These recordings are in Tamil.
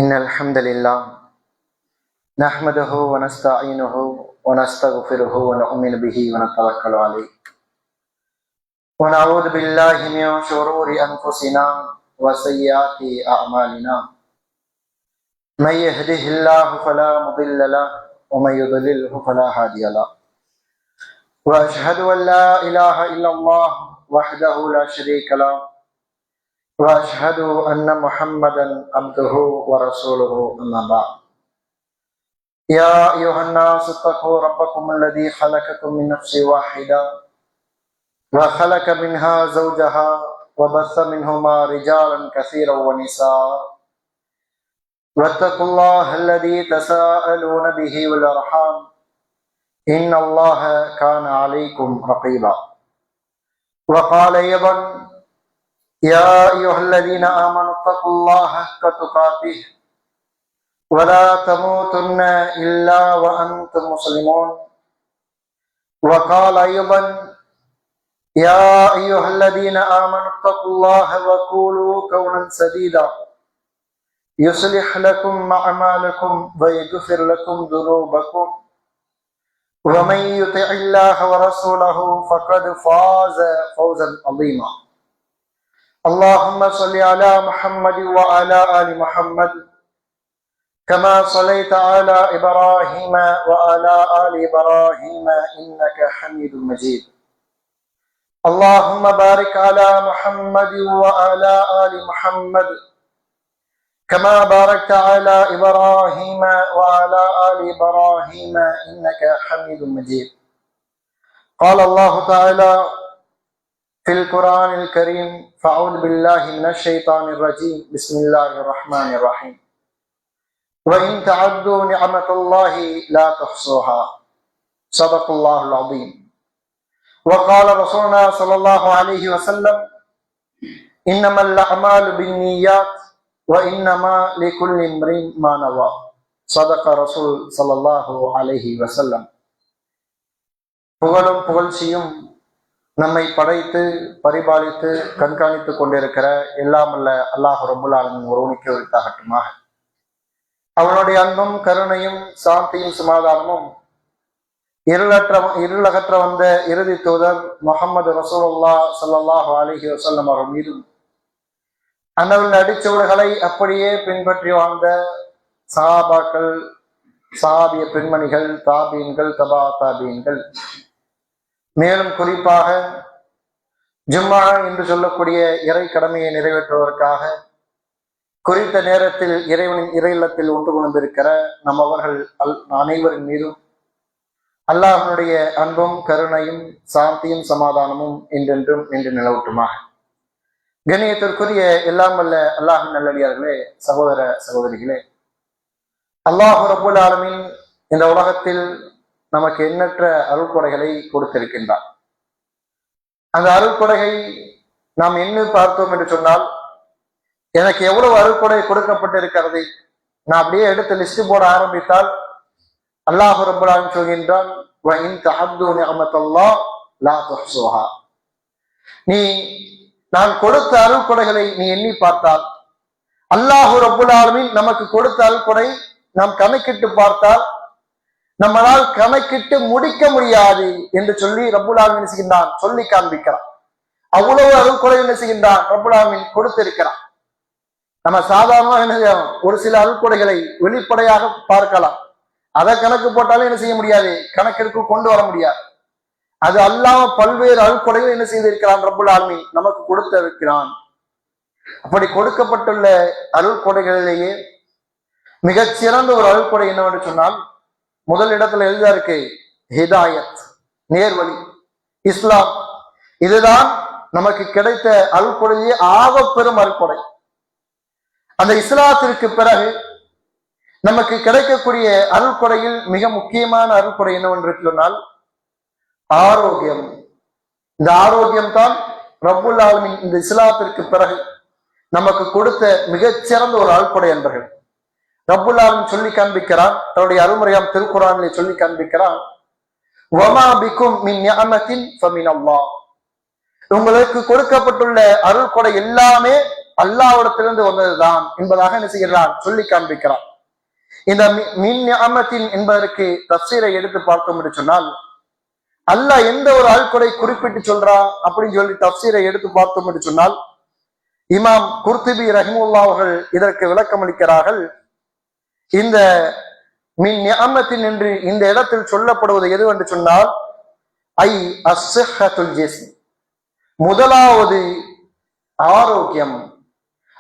إن الحمد لله نحمده ونستعينه ونستغفره ونؤمن به ونتوكل عليه ونعوذ بالله من شرور أنفسنا وسيئات أعمالنا من يهده الله فلا مضل له ومن يضلله فلا هادي له وأشهد أن لا إله إلا الله وحده لا شريك له وأشهد أن محمدا عبده ورسوله أما بعد يا أيها الناس اتقوا ربكم الذي خلقكم من نفس واحدة وخلق منها زوجها وبث منهما رجالا كثيرا ونساء واتقوا الله الذي تساءلون به والأرحام إن الله كان عليكم رقيبا وقال أيضا يا أيها الذين آمنوا اتقوا الله حق تقاته ولا تموتن إلا وأنتم مسلمون وقال أيضا يا أيها الذين آمنوا اتقوا الله وقولوا قولا سديدا يصلح لكم أعمالكم ويغفر لكم ذنوبكم ومن يطع الله ورسوله فقد فاز فوزا عظيما اللهم صل على محمد وعلى آل محمد كما صليت على إبراهيم وعلى آل إبراهيم إنك حميد مجيد اللهم بارك على محمد وعلى آل محمد كما باركت على إبراهيم وعلى آل إبراهيم إنك حميد مجيد قال الله تعالى في القرآن الكريم فأعوذ بالله من الشيطان الرجيم بسم الله الرحمن الرحيم وإن تعدوا نعمة الله لا تحصوها صدق الله العظيم وقال رسولنا صلى الله عليه وسلم إنما الأعمال بالنيات وإنما لكل امرئ ما نوى صدق رسول صلى الله عليه وسلم. புகழும் புகழ்ச்சியும் நம்மை படைத்து பரிபாலித்து கண்காணித்துக் கொண்டிருக்கிற எல்லாம் அல்ல அல்லாஹ் ரப்புல் ஆலமீன் ஒருவனுக்கே உரித்தாகட்டுமாக. அவனுடைய அன்பும் கருணையும் சாந்தியும் சமாதானமும் இருளகற்ற வந்த இறுதி தூதர் முஹம்மது ரசூலுல்லாஹ் ஸல்லல்லாஹு அலைஹி வஸல்லம் அவர்கள் மீதும் அன்னவரின் அடிச்சுவடுகளை அப்படியே பின்பற்றி வாழ்ந்த சஹாபாக்கள், சஹாபிய பெண்மணிகள், தாபீன்கள், தபா தாபீன்கள், மேலும் குறிப்பாக ஜும்மா என்று சொல்லக்கூடிய இறை கடமையை நிறைவேற்றுவதற்காக குறித்த நேரத்தில் இறைவனின் இறை இல்லத்தில் ஒன்று கொண்டிருக்கிற நம் அவர்கள் அனைவரின் மீதும் அல்லாஹ்வுடைய அன்பும் கருணையும் சாந்தியும் சமாதானமும் என்றென்றும் என்று நிலவட்டுமாக. கண்ணியத்திற்குரிய எல்லாம் வல்ல அல்லாஹ்வின் நல்லடியார்களே, சகோதர சகோதரிகளே, அல்லாஹ் ரப்புல் ஆலமீன் இந்த உலகத்தில் நமக்கு எண்ணற்ற அருள்கொடைகளை கொடுத்திருக்கின்றார். அந்த அருள்கொடையை நாம் எண்ணி பார்த்தோம் என்று சொன்னால், எனக்கு எவ்வளவு அருள்கொடை கொடுக்கப்பட்டிருக்கிறது நான் அப்படியே எடுத்து லிஸ்ட் போட ஆரம்பித்தால் அல்லாஹ் ரப்புல் ஆலமீன் சொல்கின்றான், நீ நான் கொடுத்த அருள்கொடைகளை நீ எண்ணி பார்த்தால், அல்லாஹ் ரப்புல் ஆலமீன் நமக்கு கொடுத்த அருள்கொடை நாம் கணக்கிட்டு பார்த்தால் நம்மளால் கணக்கிட்டு முடிக்க முடியாது என்று சொல்லி ரப்புல் ஆலமீன் என்ன செய்கின்றான், சொல்லி காண்பிக்கிறான். அவ்வளவு அருள்கொடை என்ன செய்கின்றான், ரப்புல் ஆலமீன் கொடுத்திருக்கிறான். நம்ம சாதாரணமாக என்ன செய்யணும், ஒரு சில அருள்கொடைகளை வெளிப்படையாக பார்க்கலாம், அதை கணக்கு போட்டாலும் என்ன செய்ய முடியாது, கணக்கெடுப்பு கொண்டு வர முடியாது. அது அல்லாம பல்வேறு அருள்கொடைகள் என்ன செய்திருக்கிறான், ரப்புல் ஆலமீன் நமக்கு கொடுத்திருக்கிறான். அப்படி கொடுக்கப்பட்டுள்ள அருள்கொடைகளிலேயே மிகச்சிறந்த ஒரு அருள்கொடை என்னவென்று சொன்னால், முதல் இடத்துல எழுதா இருக்கு ஹிதாயத், நேர்வழி, இஸ்லாம். இதுதான் நமக்கு கிடைத்த அருள்கொடையே ஆக பெரும் அருள்கொடை. அந்த இஸ்லாத்திற்கு பிறகு நமக்கு கிடைக்கக்கூடிய அருள்கொடையில் மிக முக்கியமான அருள்கொடை என்னவென்று சொன்னால் ஆரோக்கியம். இந்த ஆரோக்கியம் தான் ரப்புல் ஆலமீன் இந்த இஸ்லாத்திற்கு பிறகு நமக்கு கொடுத்த மிகச்சிறந்த ஒரு அருள்கொடை என்பர்கள். ரப்புல் ஆலமீன் சொல்லி காண்பிக்கிறான், தன்னுடைய அருள்முறையாம் திருக்குர்ஆனிலே சொல்லி காண்பிக்கிறான், வமா பிக்கும் மின் நிஅமத்தின் ஃபமினல்லாஹ். உங்களுக்கு கொடுக்கப்பட்டுள்ள அருள்கொடை எல்லாமே அல்லாஹ்விடத்திலிருந்து வந்ததுதான் என்பதாக என்ன செய்கிறார், சொல்லி காண்பிக்கிறார். இந்த மின் நிஅமத்தின் என்பதற்கு தஃசீரை எடுத்து பார்த்தோம் என்று சொன்னால், அல்லாஹ் எந்த ஒரு அல்குறை குறிப்பிட்டு சொல்றான் அப்படின்னு சொல்லி தஃசீரை எடுத்து பார்த்தோம் என்று சொன்னால், இமாம் குர்துபி ரஹிமுல்லா அவர்கள் இதற்கு விளக்கம் அளிக்கிறார்கள். இந்த மின் நிஅமத்தின் என்று இந்த இடத்தில் சொல்லப்படுவது எது என்று சொன்னால், ஐ அஸ்ஸஹத்துல் ஜிஸ்ம், முதலாவது ஆரோக்கியம்.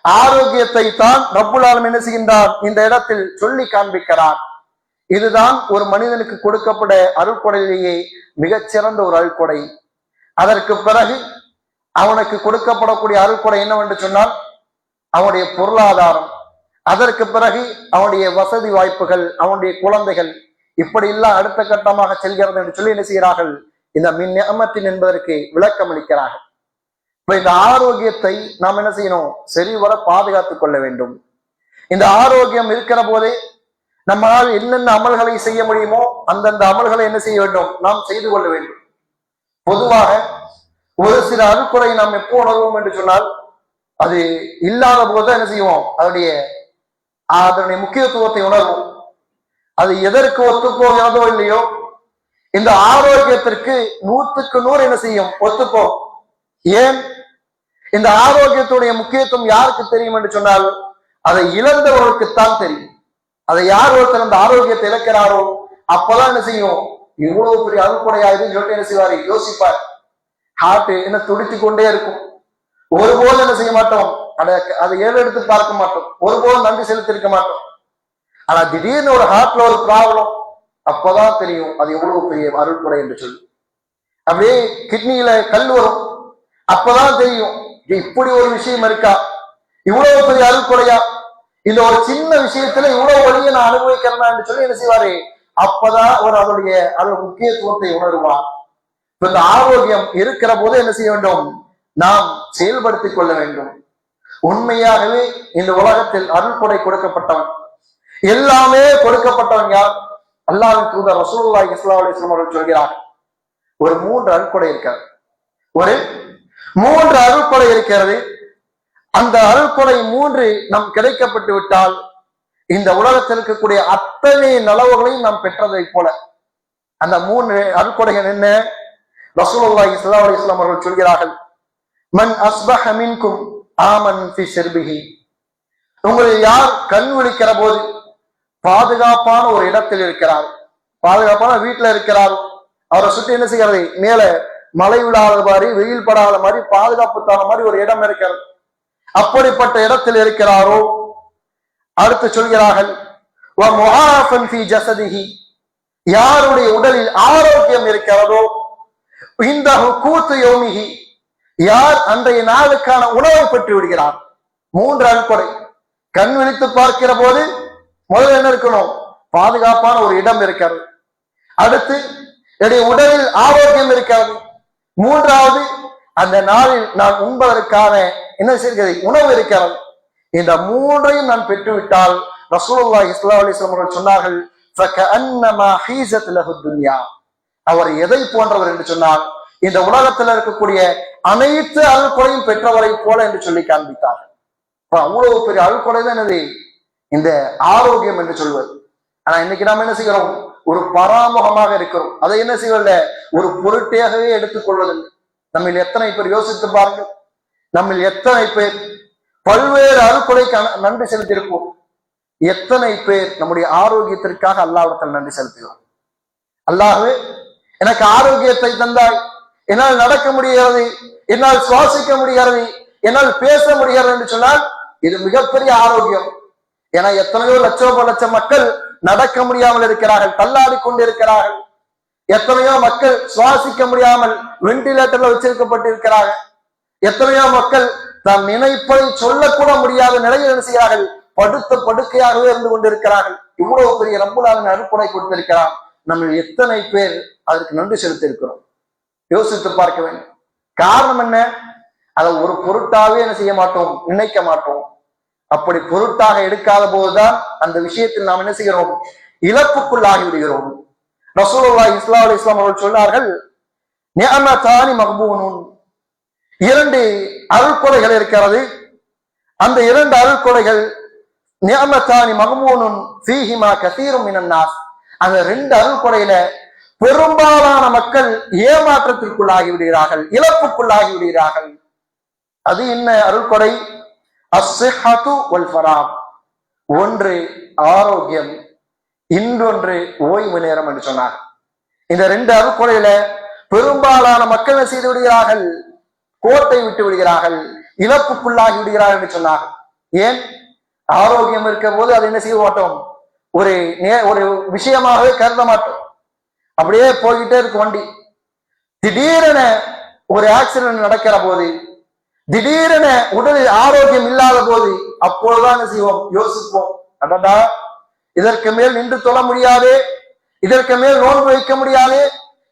ஆரோக்கியத்தை தான் ரப்புல் ஆலமீன் என்ன செய்கின்றார், இந்த இடத்தில் சொல்லி காண்பிக்கிறார். இதுதான் ஒரு மனிதனுக்கு கொடுக்கப்பட அருள்கொடையிலேயே மிகச்சிறந்த ஒரு அருள்கொடை. அதற்கு பிறகு அவனுக்கு கொடுக்கப்படக்கூடிய அருள்கொடை என்னவென்று சொன்னால் அவனுடைய பொருளாதாரம், அதற்கு பிறகு அவனுடைய வசதி வாய்ப்புகள், அவனுடைய குழந்தைகள், இப்படி எல்லாம் அடுத்த கட்டமாக செல்கிறது என்று சொல்லி என்ன செய்கிறார்கள், இந்த மின் நிஅமத்தின் என்பதற்கு விளக்கம் அளிக்கிறார்கள். இப்ப இந்த ஆரோக்கியத்தை நாம் என்ன செய்யணும், சரிவர பாதுகாத்துக் கொள்ள வேண்டும். இந்த ஆரோக்கியம் இருக்கிற போதே நம்மளால் என்னென்ன அமல்களை செய்ய முடியுமோ அந்தந்த அமல்களை என்ன செய்ய வேண்டும், நாம் செய்து கொள்ள வேண்டும். பொதுவாக ஒரு சில அருள்குறை நாம் எப்போ உணர்வோம் என்று சொன்னால், அது இல்லாத போது என்ன செய்வோம், அதனுடைய முக்கியத்துவத்தை உணர்வோம். அது எதற்கு ஒத்து போகிறதோ இல்லையோ, இந்த ஆரோக்கியத்திற்கு 100க்கு 100 என்ன செய்யும், ஒத்துப்போம். ஏன், இந்த ஆரோக்கியத்துடைய முக்கியத்துவம் யாருக்கு தெரியும் என்று சொன்னால், அதை இழந்தவர்களுக்குத்தான் தெரியும். அதை யார் ஒருத்தர் அந்த ஆரோக்கியத்தை இழக்கிறாரோ அப்பதான் என்ன செய்யும், இவ்வளவு பெரிய அருள்கொடையாயிருன்னு சொல்லிட்டு என்ன செய்வாரு, யோசிப்பார். ஹார்ட் என்ன துடித்து கொண்டே இருக்கும். ஒருபோதும் என்ன செய்ய மாட்டோம், அதை ஏறெடுத்து பார்க்க மாட்டோம், ஒருபோதும் நன்றி செலுத்திருக்க மாட்டோம். ஆனா திடீர்னு ஒரு ஹார்ட்ல ஒரு ப்ராப்ளம், அப்பதான் தெரியும் அது எவ்வளவு பெரிய அருள்கொடை என்று சொல்லி. அப்படியே கிட்னியில கல் வரும், அப்பதான் தெரியும் இப்படி ஒரு விஷயம் இருக்கா, இவ்வளவு பெரிய அருள்கொடையா, இந்த ஒரு சின்ன விஷயத்துல இவ்வளவு வழியை நான் அனுபவிக்கிறேன் என்று சொல்லி என்ன செய்வாரு, அப்பதான் ஒரு அதோட முக்கியத்துவத்தை உணருவார். இந்த ஆரோக்கியம் இருக்கிற போது என்ன செய்ய வேண்டும், நாம் செயல்படுத்திக் கொள்ள வேண்டும். உண்மையாகவே இந்த உலகத்தில் அருள்கொடை கொடுக்கப்பட்டவன், எல்லாமே கொடுக்கப்பட்டவன் யார், அல்லாஹ்வின் தூதர் ரசூலுல்லாஹி ஸல்லல்லாஹு அலைஹி வஸல்லம் அவர்கள் சொல்கிறார், ஒரு 3 அருள்கொடை இருக்கிறது. ஒரு 3 அருள்கொடை இருக்கிறது. அந்த அருள்கொடை 3 நம் கிடைக்கப்பட்டு விட்டால் இந்த உலகத்தில் இருக்கக்கூடிய அத்தனை நலவுகளையும் நாம் பெற்றதை போல. அந்த 3 அருள்கொடைகள் என்ன, ரசூலுல்லாஹி ஸல்லல்லாஹு அலைஹி வஸல்லம் அவர்கள் சொல்கிறார்கள், மன் அஸ்பஹ மின்கும் ஆமன் ஃபி ஷர்பிஹி, உங்களில் யார் கண் விழிக்கிற போது பாதுகாப்பான ஒரு இடத்தில் இருக்கிறார், பாதுகாப்பான வீட்டுல இருக்கிறார், அவரை சுற்றி என்ன செய்யறது, மேல மழை விழாத மாதிரி வெயில் படாத மாதிரி பாதுகாப்பு தான மாதிரி ஒரு இடம் இருக்கிறது, அப்படிப்பட்ட இடத்தில் இருக்கிறாரோ. அடுத்து சொல்கிறார்கள், யாருடைய உடலில் ஆரோக்கியம் இருக்கிறதோ, இந்த கூத்து யோமிகி, யார் அன்றைய நாளுக்கான உணவை பெற்று விடுகிறார். 3 அருள்கொடை. கண் விழித்து பார்க்கிற போது முதல்ல என்ன இருக்கணும், பாதுகாப்பான ஒரு இடம் இருக்கிறது. அடுத்து என்னுடைய உடலில் ஆரோக்கியம் இருக்கிறது. 3வது அந்த நாளில் நான் உண்பதற்கான என்ன செய்கிறது, உணவு இருக்கிறது. இந்த 3ஐயும் நான் பெற்றுவிட்டால் ரசூலுல்லாஹி ஸல்லல்லாஹு அலைஹி வஸல்லம் அவர்கள் சொன்னார்கள், ஃபகஅன்னமா ஹீஸத் லஹு துன்யா, அவர் எதை போன்றவர் என்று சொன்னால் இந்த உலகத்தில் இருக்கக்கூடிய அனைத்து அருள்கொடையும் பெற்றவரை போல என்று சொல்லி காண்பித்தார். அவ்வளவு பெரிய அருள்கொடை தான் என்னது, இந்த ஆரோக்கியம் என்று சொல்வது. ஆனா இன்னைக்கு நாம் என்ன செய்கிறோம், ஒரு பராமுகமாக இருக்கிறோம், அதை என்ன செய்வதில்லை, ஒரு பொருட்டையாகவே எடுத்துக் கொள்வதில்லை. நம்ம எத்தனை பேர் யோசித்து பாருங்கள், நம்ம எத்தனை பேர் பல்வேறு அருள்கொடைக்கு நன்றி செலுத்தியிருப்போம், எத்தனை பேர் நம்முடைய ஆரோக்கியத்திற்காக அல்லாஹ்விடத்தில் நன்றி செலுத்துகிறோம். அல்லாஹ்வே எனக்கு ஆரோக்கியத்தை தந்தாய், என்னால் நடக்க முடிகிறது, என்னால் சுவாசிக்க முடிகிறது, என்னால் பேச முடிகிறது என்று சொன்னால் இது மிகப்பெரிய ஆரோக்கியம். ஏன்னா எத்தனையோ லட்சம் மக்கள் நடக்க முடியாமல் இருக்கிறார்கள், தள்ளாடி கொண்டிருக்கிறார்கள். எத்தனையோ மக்கள் சுவாசிக்க முடியாமல் வெண்டிலேட்டர்ல வச்சிருக்கப்பட்டிருக்கிறார்கள். எத்தனையோ மக்கள் தாம் நினைப்பதை சொல்லக்கூட முடியாத நிலையில் என்ன செய்கிறார்கள், படுத்த படுக்கையாகவே இருந்து கொண்டிருக்கிறார்கள். இவ்வளவு பெரிய ரப்புல் ஆலமீன் அருள்கொடை கொடுத்திருக்கிறான். நம்ம எத்தனை பேர் அதற்கு நன்றி செலுத்தி இருக்கிறோம், யோசித்து பார்க்க வேண்டும். காரணம் என்ன, அதை ஒரு பொருட்டாவே என்ன செய்ய மாட்டோம், நினைக்க மாட்டோம். அப்படி பொருட்டாக எடுக்காத போதுதான் அந்த விஷயத்தில் நாம் என்ன செய்கிறோம், இழப்புக்குள்ளாகி விடுகிறோம். ரசூலுல்லாஹி ஸல்லல்லாஹு அலைஹி வஸல்லம் அவர்கள் சொன்னார்கள், நிஅமதானி மக்பூனுன், 2 அருள்கொடைகள் இருக்கிறது, அந்த இரண்டு அருள்கொடைகள் நிஅமத்தானி மக்மூனுன் ஃபீஹிமா கஸீரும் மினன் நாஸ். அந்த ரெண்டு அருள்கொடையில பெரும்பாலான மக்கள் ஏமாற்றத்திற்குள்ளாகி விடுகிறார்கள், இழப்புக்குள்ளாகி விடுகிறார்கள். அது என்ன அருள்கொடை? அஸ்ஸிஹ்ஹத்து வல் ஃபராக். ஒன்று ஆரோக்கியம், இன்னொன்று ஓய்வு நேரம் என்று சொன்னார். இந்த ரெண்டு அருள்கொடையில பெரும்பாலான மக்கள் செய்து விடுகிறார்கள், கோட்டை விட்டு விடுகிறார்கள், இழப்புக்குள்ளாகி விடுகிறார்கள் என்று சொன்னார்கள். ஏன்? ஆரோக்கியம் இருக்கும் போது அதை என்ன செய்ய மாட்டோம், ஒரு விஷயமாகவே கருத மாட்டோம். அப்படியே போய்கிட்டே இருக்கு வண்டி. திடீரென ஒரு ஆக்சிடென்ட் நடக்கிற போது, திடீரென உடலில் ஆரோக்கியம் இல்லாத போது, அப்பொழுதுதான் என்ன செய்வோம், யோசிப்போம், அடடா இதற்கு மேல் நின்று தொழ முடியாது, இதற்கு மேல் நோன்பு வைக்க முடியாது,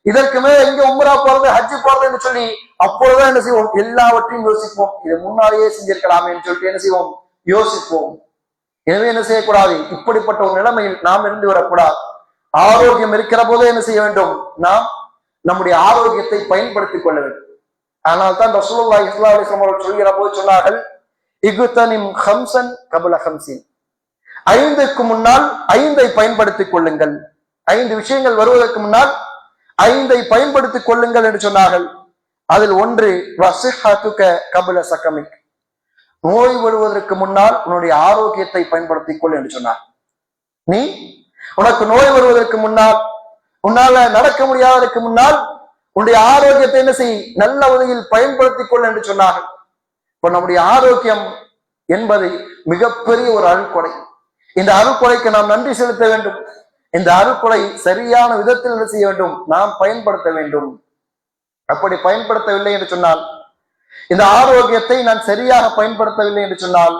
இதற்கு மேல் எங்க உம்ரா போறது, ஹஜ்ஜு போறது என்று சொல்லி அப்பொழுதுதான் என்ன செய்வோம், எல்லாவற்றையும் யோசிப்போம். இது முன்னாலேயே செஞ்சிருக்கலாமே என்று சொல்லிட்டு என்ன செய்வோம், யோசிப்போம். எனவே என்ன செய்யக்கூடாது, இப்படிப்பட்ட ஒரு நிலைமையில் நாம் இருந்து விடக்கூடாது. ஆரோக்கியம் இருக்கிற போதே என்ன செய்ய வேண்டும், நாம் நம்முடைய ஆரோக்கியத்தை பயன்படுத்திக் கொள்ள வேண்டும். ஆனால் தான் ரசூலுல்லாஹி ஸல்லல்லாஹு அலைஹி வஸல்லம் அவர்கள் சொல்கிற போது சொன்னார்கள், இக்தனிம் ஹம்சன் கபல ஹம்சின். 5க்கு முன்னால் 5ஐ பயன்படுத்திக் கொள்ளுங்கள். 5 விஷயங்கள் வருவதற்கு முன்னால் 5ஐ பயன்படுத்திக் கொள்ளுங்கள் என்று சொன்னார்கள். அதில் ஒன்று வஸிஹ்ஹத்துக கபல சகமிக். நோய் வருவதற்கு முன்னால் உன்னுடைய ஆரோக்கியத்தை பயன்படுத்திக் கொள் என்று சொன்னார். நீ உனக்கு நோய் வருவதற்கு முன்னால், உன்னால நடக்க முடியாததற்கு முன்னால் உன்னுடைய ஆரோக்கியத்தை என்ன செய், நல்ல வகையில் பயன்படுத்திக் கொள் என்று சொன்னார்கள். இப்ப நம்முடைய ஆரோக்கியம் என்பது மிகப்பெரிய ஒரு அருள்கொடை. இந்த அருள்கொடைக்கு நாம் நன்றி செலுத்த வேண்டும். இந்த அருள்கொடை சரியான விதத்தில் என்ன செய்ய வேண்டும், நாம் பயன்படுத்த வேண்டும். அப்படி பயன்படுத்தவில்லை என்று சொன்னால், இந்த ஆரோக்கியத்தை நான் சரியாக பயன்படுத்தவில்லை என்று சொன்னால்,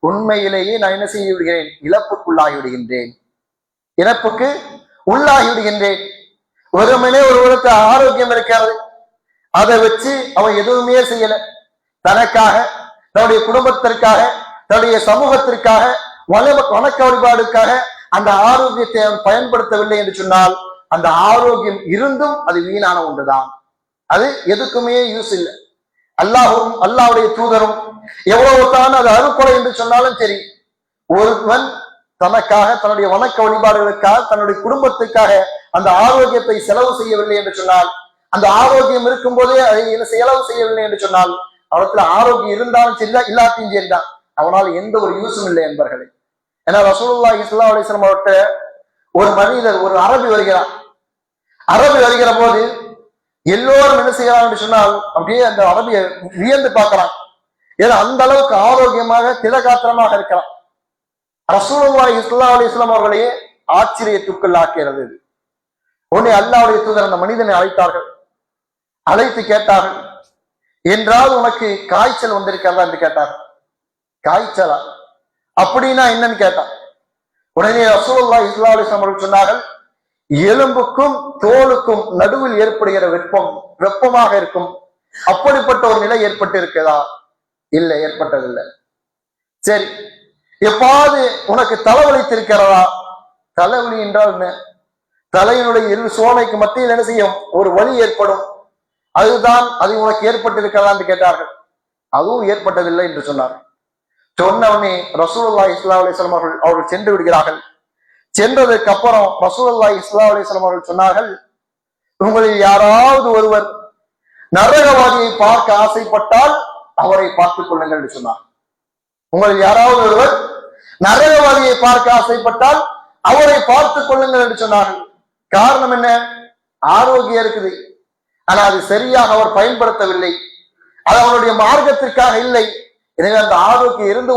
உண்மையிலேயே நான் என்ன செய்ய விடுகிறேன், இழப்புக்குள்ளாகி விடுகின்றேன், இறப்புக்கு உள்ளாகி விடுகின்றேன். ஒருமனே ஒருவருக்கு ஆரோக்கியம் இருக்கிறது, அதை வச்சு அவன் எதுவுமே செய்யல, தனக்காக, தன்னுடைய குடும்பத்திற்காக, தன்னுடைய சமூகத்திற்காக, வணக்க வழிபாடுக்காக அந்த ஆரோக்கியத்தை அவன் பயன்படுத்தவில்லை என்று சொன்னால், அந்த ஆரோக்கியம் இருந்தும் அது வீணான ஒன்றுதான், அது எதுக்குமே யூஸ் இல்லை. அல்லாஹும் அல்லாஹ்வுடைய தூதரும் எவ்வளவு தான் அது அருள்கொடை என்று சொன்னாலும் சரி, ஒருவன் தனக்காக, தன்னுடைய வணக்க வழிபாடுகளுக்காக, தன்னுடைய குடும்பத்துக்காக அந்த ஆரோக்கியத்தை செலவு செய்யவில்லை என்று சொன்னால், அந்த ஆரோக்கியம் இருக்கும் போதே அதை செலவு செய்யவில்லை என்று சொன்னால், அவனத்துல ஆரோக்கியம் இருந்தாலும் சரி, இல்லாத்தையும் சரிதான், அவனால் எந்த ஒரு யூஸும் இல்லை என்பர்களே. ஏன்னா ரசூலுல்லாஹி ஸல்லல்லாஹு அலைஹி வஸல்லம் அவர்கிட்ட ஒரு மனிதர், ஒரு அரபி வருகிறார். அரபி வருகிற போது எல்லோரும் என்ன செய்யலாம் என்று சொன்னால், அப்படியே அந்த அரபியை வியந்து பார்க்கலாம். ஏன்னா அந்த அளவுக்கு ஆரோக்கியமாக திடகாத்திரமாக இருக்கலாம். ரசூலுல்லாஹி ஸல்லல்லாஹு அலைஹி வஸல்லம் அவர்களையே ஆச்சரியத்துக்குள்ளாக்கிறது. உடனே அல்லாஹ்வுடைய தூதர் அந்த மனிதனை அழைத்தார்கள். அழைத்து கேட்டார்கள், என்றால் உனக்கு காய்ச்சல் வந்திருக்கிறதா என்று கேட்டார்கள். காய்ச்சலா? அப்படின்னா என்னன்னு கேட்டான். உடனே ரசூலுல்லாஹி ஸல்லல்லாஹு அலைஹி வஸல்லம் அவர்கள் சொன்னார்கள், எலும்புக்கும் தோலுக்கும் நடுவில் ஏற்படுகிற வெப்பமாக இருக்கும், அப்படிப்பட்ட ஒரு நிலை ஏற்பட்டு இருக்கிறதா? இல்லை, ஏற்பட்டதில்லை. சரி, எப்பாவது உனக்கு தலைவலித்திருக்கிறதா? தலைவலி என்றால் என்ன? தலையினுடைய இரு சோனைக்கு மத்தியில் என்ன செய்யும், ஒரு வலி ஏற்படும், அதுதான் அது உனக்கு ஏற்பட்டிருக்கிறதா என்று கேட்டார்கள். அதுவும் ஏற்பட்டதில்லை என்று சொன்னார்கள். சொன்னவனே ரசூலுல்லாஹி ஸல்லல்லாஹு அலைஹி வஸல்லம் அவர்கள் சென்று விடுகிறார்கள். சென்றதற்கு அப்புறம் ரசூலுல்லாஹி ஸல்லல்லாஹு அலைஹி வஸல்லம் அவர்கள் சொன்னார்கள், உங்களில் யாராவது ஒருவர் நரகவாதியை பார்க்க ஆசைப்பட்டால் அவரை பார்த்துக் கொள்ளுங்கள் என்று சொன்னார். உங்களில் யாராவது ஒருவர் நரகவாதியை பார்க்க ஆசைப்பட்டால் அவரை பார்த்துக் கொள்ளுங்கள் என்று சொன்னார்கள். காரணம் என்ன? ஆரோக்கியம் இருக்குது, ஆனா அது சரியாக அவர் பயன்படுத்தவில்லை, அது அவருடைய மார்க்கத்திற்காக இல்லை. எனவே அந்த ஆரோக்கியம் இருந்து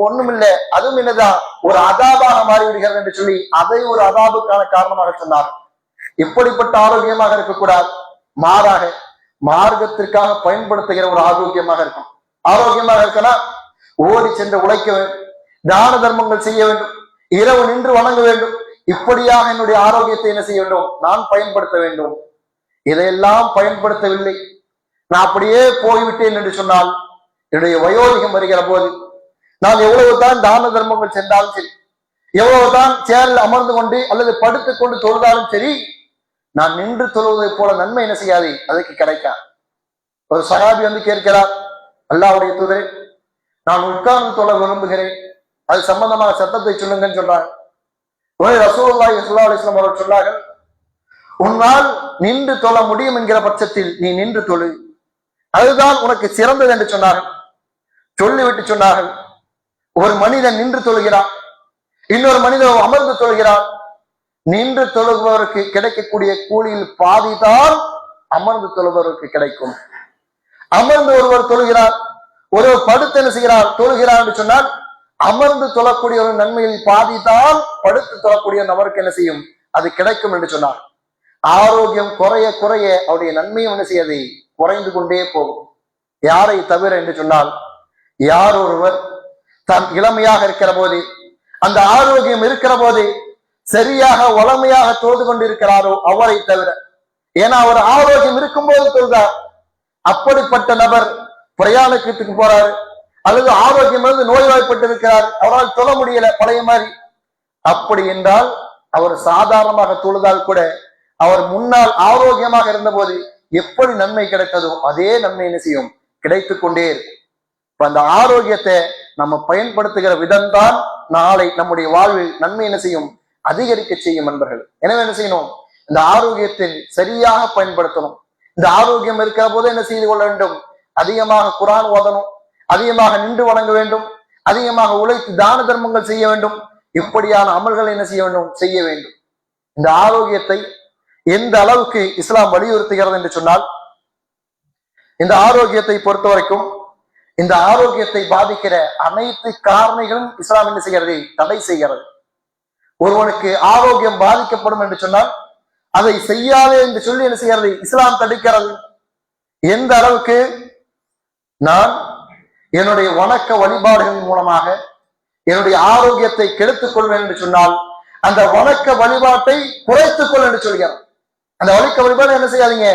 ஒண்ணும் இல்லை, அதுவும் என்னதான் ஒரு அதாபாக மாறிவிடுகிறது என்று சொல்லி அதை ஒரு அதாபுக்கான காரணமாக சொன்னார். இப்படிப்பட்ட ஆரோக்கியமாக இருக்கக்கூடாது, மாறாக மார்க்கத்திற்காக பயன்படுத்துகிற ஒரு ஆரோக்கியமாக இருக்கும். ஆரோக்கியமாக இருக்கலாம், ஓடி சென்று உழைக்க வேண்டும், தான தர்மங்கள் செய்ய வேண்டும், இரவு நின்று வணங்க வேண்டும், இப்படியாக என்னுடைய ஆரோக்கியத்தை என்ன செய்ய வேண்டும், நான் பயன்படுத்த வேண்டும். இதையெல்லாம் பயன்படுத்தவில்லை, நான் அப்படியே போய்விட்டேன் என்று சொன்னால், என்னுடைய வயோதிகம் வருகிற போது நான் எவ்வளவுதான் தான தர்மங்கள் சென்றாலும் சரி, எவ்வளவுதான் சேரில் அமர்ந்து கொண்டு அல்லது படுத்துக் கொண்டு தொழுதாலும் சரி, நான் நின்று தொழுவதை போல நன்மை என்ன செய்யாது, அதுக்கு கிடைக்காது. ஒரு சஹாபி வந்து கேட்கிறார், அல்லாஹ்வுடைய தூதரே, நான் உட்கார்ந்து தொழ விரும்புகிறேன், அது சம்பந்தமாக சட்டத்தை சொல்லுங்கன்னு சொல்றாங்க. ரசூலுல்லாஹி ஸல்லல்லாஹு அலைஹி வஸல்லம் அவர்கள் சொன்னார்கள், உன்னால் நின்று தொழ முடியும் என்கிற பட்சத்தில் நீ நின்று தொழு, அதுதான் உனக்கு சிறந்தது என்று சொன்னார்கள். சொல்லிவிட்டு சொன்னார்கள், ஒரு மனிதன் நின்று தொழுகிறான், இன்னொரு மனிதன் அமர்ந்து தொழுகிறான். நின்று தொழுபவருக்கு கிடைக்கக்கூடிய கூலியில் பாதிதான் அமர்ந்து தொழுபவருக்கு கிடைக்கும். அமர்ந்து ஒருவர் தொழுகிறார், ஒருவர் படுத்து என்ன செய்கிறார் தொழுகிறார் என்று சொன்னால் அமர்ந்து தொழக்கூடிய ஒரு நன்மையில் பாதிதான் படுத்து தொழக்கூடிய நபருக்கு என்ன செய்யும், அது கிடைக்கும் என்று சொன்னார். ஆரோக்கியம் குறைய குறைய அவருடைய நன்மையும் என்ன செய்யாது, குறைந்து கொண்டே போகும். யாரை தவிர என்று சொன்னால், யார் ஒருவர் தான் இளமையாக இருக்கிற போது, அந்த ஆரோக்கியம் இருக்கிற போது சரியாக வளமையாக தொழுது கொண்டிருக்கிறாரோ அவரை தவிர. ஏன்னா அவர் ஆரோக்கியம் இருக்கும் போது தொழுதார். அப்படிப்பட்ட நபர் பிரயாணத்துக்கு போறாரு, அல்லது ஆரோக்கியம் இருந்து நோய்வாய்ப்பட்டு இருக்கிறார், அவரால் தொழ முடியல பழைய மாதிரி, அப்படி என்றால் அவர் சாதாரணமாக தொழுதால் கூட அவர் முன்னால் ஆரோக்கியமாக இருந்த போது எப்படி நன்மை கிடைத்ததோ அதே நன்மை என்ன செய்யும், கிடைத்து கொண்டே இருக்கும். அந்த ஆரோக்கியத்தை நம்ம பயன்படுத்துகிற விதம்தான் நாளை நம்முடைய வாழ்வில் நன்மை என்ன செய்யும், அதிகரிக்க செய்யும் நண்பர்கள். எனவே என்ன செய்யணும், இந்த ஆரோக்கியத்தை சரியாக பயன்படுத்தணும். இந்த ஆரோக்கியம் இருக்கிற போது என்ன செய்து கொள்ள வேண்டும், அதிகமாக குர்ஆன் ஓதணும், அதிகமாக நின்று வணங்க வேண்டும், அதிகமாக உழைத்து தான தர்மங்கள் செய்ய வேண்டும். இப்படியான அமல்களை என்ன செய்ய வேண்டும், செய்ய வேண்டும். இந்த ஆரோக்கியத்தை எந்த அளவுக்கு இஸ்லாம் வலியுறுத்துகிறது என்று சொன்னால், இந்த ஆரோக்கியத்தை பொறுத்த வரைக்கும் இந்த ஆரோக்கியத்தை பாதிக்கிற அனைத்து காரணிகளும் இஸ்லாம் என்ன செய்கிறது, தடை செய்கிறது. ஒருவனுக்கு ஆரோக்கியம் பாதிக்கப்படும் என்று சொன்னால் அதை செய்யாதே என்று சொல்லி என்ன செய்கிறது, இஸ்லாம் தடுக்கிறது. எந்த அளவுக்கு நான் என்னுடைய வணக்க வழிபாடுகளின் மூலமாக என்னுடைய ஆரோக்கியத்தை கெடுத்துக் கொள்வேன் என்று சொன்னால் அந்த வணக்க வழிபாட்டை குறைத்துக் கொள் என்று சொல்கிறார். அந்த வணக்க வழிபாடு என்ன செய்யாதீங்க,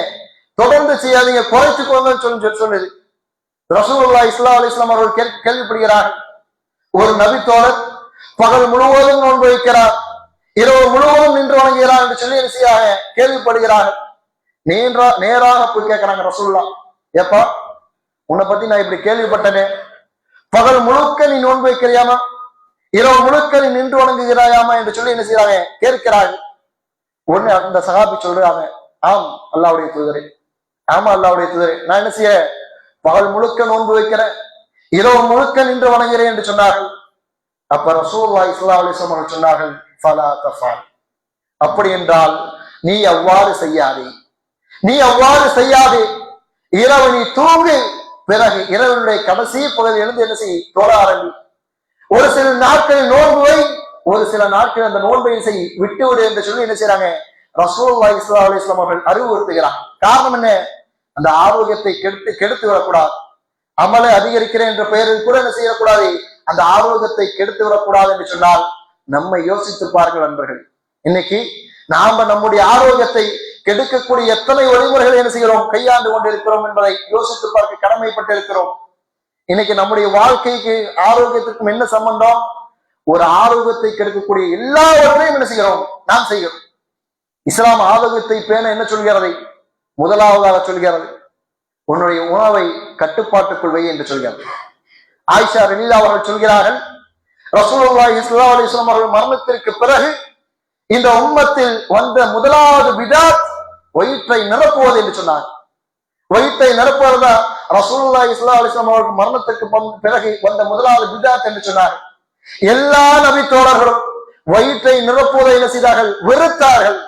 தொடர்ந்து செய்யாதீங்க, குறைத்துக் கொள்ளுங்கள் சொல்லுது. ரசூலுல்லாஹி ஸல்லல்லாஹு அலைஹி வஸல்லம் அவர்கள் கேள்விப்படுகிறார்கள், ஒரு நபித்தோழர் பகல் முழுவதும் நோன்பு வைக்கிறார், இரவு முழுவதும் நின்று வணங்குகிறார் என்று சொல்லி என்ன செய்ய கேள்விப்படுகிறார்கள். நேராக போய் கேட்கிறாங்க, ரசூலுல்லாஹ் ஏப்பா உன்னை பத்தி நான் இப்படி கேள்விப்பட்டனே, பகல் முழுக்க நீ நோன்பு வைக்கிறியாமா, இரவு முழுக்க நீ நின்று வணங்குகிறாயாமா என்று சொல்லி என்ன செய்யறாங்க கேட்கிறார்கள். ஒண்ணு அந்த சஹாபி சொல்றாங்க, ஆம் அல்லாஹ்வுடைய தூதரே, ஆமா அல்லாஹ்வுடைய தூதரே, நான் என்ன செய்ய பகல் முழுக்க நோன்பு வைக்கிறேன், இரவு முழுக்க நின்று வணங்குகிறேன் என்று சொன்னார்கள். அப்ப ரசூலுல்லாஹி ஸல்லல்லாஹு அலைஹி வஸல்லம் சொன்னார்கள், ஃபலா தஃபால், அப்படி என்றால் நீ அவ்வாறு செய்யாதே, நீ அவ்வாறு செய்யாதே. இரவு நீ தூங்கு, பிறகு இரவனுடைய கடைசி பகுதி எழுந்து என்ன செய், தொழ ஆரம்பி. ஒரு சில நாட்களில் நோன்புவை, ஒரு சில நாட்கள் அந்த நோன்பை செய், விட்டுவிடு என்று சொல்லி என்ன செய்யறாங்க, ரசூலுல்லாஹி ஸல்லல்லாஹு அலைஹி வஸல்லம் அவர்கள் அறிவுறுத்துகிறார். காரணம் என்ன, அந்த ஆரோக்கியத்தை கெடுத்து விடக்கூடாது. அமலை அதிகரிக்கிறேன் என்ற பெயரில் கூட என்ன செய்யக்கூடாது, அந்த ஆரோக்கியத்தை கெடுத்து விடக்கூடாது என்று சொன்னால் நம்மை யோசித்து பாருங்கள் நண்பர்கள். இன்னைக்கு நாம நம்முடைய ஆரோக்கியத்தை கெடுக்கக்கூடிய எத்தனை வழிமுறைகளை என்ன செய்கிறோம், கையாண்டு கொண்டிருக்கிறோம் என்பதை யோசித்து பார்க்க கடமைப்பட்டிருக்கிறோம். இன்னைக்கு நம்முடைய வாழ்க்கைக்கு ஆரோக்கியத்துக்கும் என்ன சம்பந்தம், ஒரு ஆரோக்கியத்தை கெடுக்கக்கூடிய எல்லாவற்றையும் என்ன செய்கிறோம், நாம் செய்கிறோம். இஸ்லாம் ஆரோக்கியத்தை பேண என்ன சொல்கிறது, முதலாவதாக சொல்கிறது, உன்னுடைய உணவை கட்டுப்பாட்டுக்குள் வை என்று சொல்கிறது. ஆயிஷா ரலியல்லாஹு அவர்கள் சொல்கிறார்கள், ரசூலுல்லாஹி ஸல்லல்லாஹு அலைஹி வஸல்லம் அவர்கள் மரணத்திற்கு பிறகு இந்த உம்மத்தில் வந்த முதலாவது பிதாத் வயிற்றை நிரப்புவது என்று சொன்னார். வயிற்றை நிரப்புவதா ரசூலுல்லாஹி ஸல்லல்லாஹு அலைஹி வஸல்லம் அவர்கள் மரணத்திற்கு பிறகு வந்த முதலாவது பிதாத் என்று சொன்னார். எல்லா நபி தோழர்களும் வயிற்றை நிரப்புவதை என்ன செய்தார்கள், வெறுத்தார்கள்.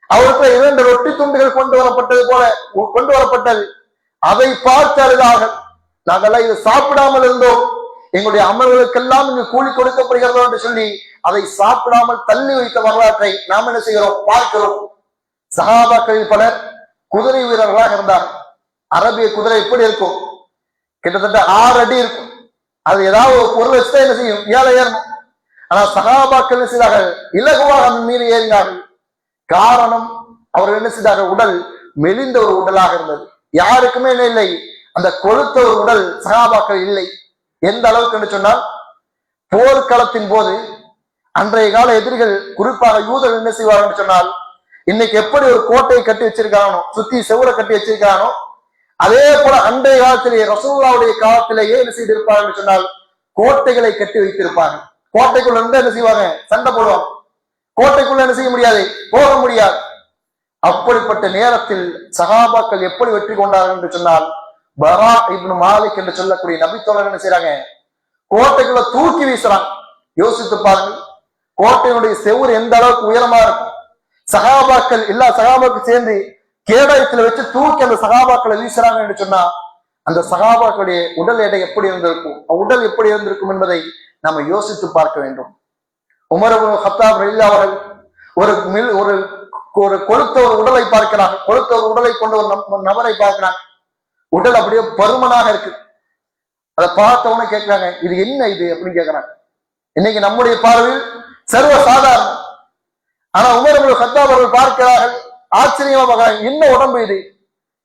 அவருக்கு 2 ரொட்டி துண்டுகள் கொண்டு வரப்பட்டது, அதை பார்த்து அழுதார்கள். நாங்கெல்லாம் இதை சாப்பிடாமல் இருந்தோம், எங்களுடைய அமல்களுக்கெல்லாம் இங்கு கூலி கொடுக்கப்படுகிறதோ என்று சொல்லி அதை சாப்பிடாமல் தள்ளி வைத்த வரலாற்றை நாம் என்ன செய்கிறோம், பார்க்கிறோம். சஹாபாக்களில் பலர் குதிரை வீரர்களாக இருந்தார்கள். அரபிய குதிரை எப்படி இருக்கும், கிட்டத்தட்ட 6 அடி இருக்கும். அது ஏதாவது ஒரு பொருள் வச்சுதான் என்ன செய்யும், ஏழை ஏறணும். ஆனா சஹாபாக்கள் என்ன செய்தார்கள், இலகுவாக அந்த மீறி ஏறினார்கள். காரணம், அவர்கள் என்ன செய்தார்கள், உடல் மெலிந்த ஒரு உடலாக இருந்தது. யாருக்குமே என்ன இல்லை, அந்த கொழுத்த ஒரு உடல் சஹாபாக்கள் இல்லை. எந்த அளவுக்கு என்று சொன்னால், போர்க்களத்தின் போது அன்றைய கால எதிரிகள், குறிப்பாக யூதர்கள் என்ன செய்வார்கள் சொன்னால், இன்னைக்கு எப்படி ஒரு கோட்டையை கட்டி வச்சிருக்கானோ, சுத்தி செவுரை கட்டி வச்சிருக்கானோ, அதே போல அன்றைய காலத்திலேயே ரசூலுல்லாஹ்வுடைய காலத்திலேயே என்ன செய்திருப்பார்கள் என்று சொன்னால் கோட்டைகளை கட்டி வைத்திருப்பார்கள். கோட்டைக்குள்ள இருந்து என்ன செய்வாங்க, சண்டை போடுவாங்க. கோட்டைக்குள்ள என்ன செய்ய முடியாது, போக முடியாது. அப்படிப்பட்ட நேரத்தில் சஹாபாக்கள் எப்படி வெற்றி கொண்டார்கள் என்று சொன்னால், பரா இப்னு மாலிக் என்று சொல்லக்கூடிய நபித்தோழர் என்ன செய்யறாங்க, கோட்டைக்குள்ள தூக்கி வீசுறாங்க. யோசித்து பாருங்கள், கோட்டையினுடைய செவுறு எந்த அளவுக்கு உயரமா இருக்கும். சஹாபாக்கள் எல்லா சஹாபாக்கள் சேர்ந்து கேடயத்துல வச்சு தூக்கி அந்த சஹாபாக்களை வீசுறாங்க என்று சொன்னா, அந்த சஹாபாக்களுடைய உடல் எடை எப்படி இருந்திருக்கும், உடல் எப்படி இருந்திருக்கும் என்பதை நம்ம யோசித்து பார்க்க வேண்டும். உமர் இப்னு கத்தாப் ரலியல்லாஹு அவர்கள் ஒரு ஒரு கொழுத்த ஒரு உடலை பார்க்கிறாங்க. கொழுத்த ஒரு உடலை கொண்ட ஒரு நபரை பார்க்கிறாங்க. உடல் அப்படியே பருமனாக இருக்கு. அதை பார்த்தவொன்னே கேட்கிறாங்க, இது என்ன இது அப்படின்னு கேட்கிறாங்க. இன்னைக்கு நம்முடைய பார்வையில் சர்வ சாதாரணம். ஆனா உமர் இப்னு கத்தாப் அவர்கள் பார்க்கிறார்கள், ஆச்சரியமா பார்க்கிறாங்க, என்ன உடம்பு இது,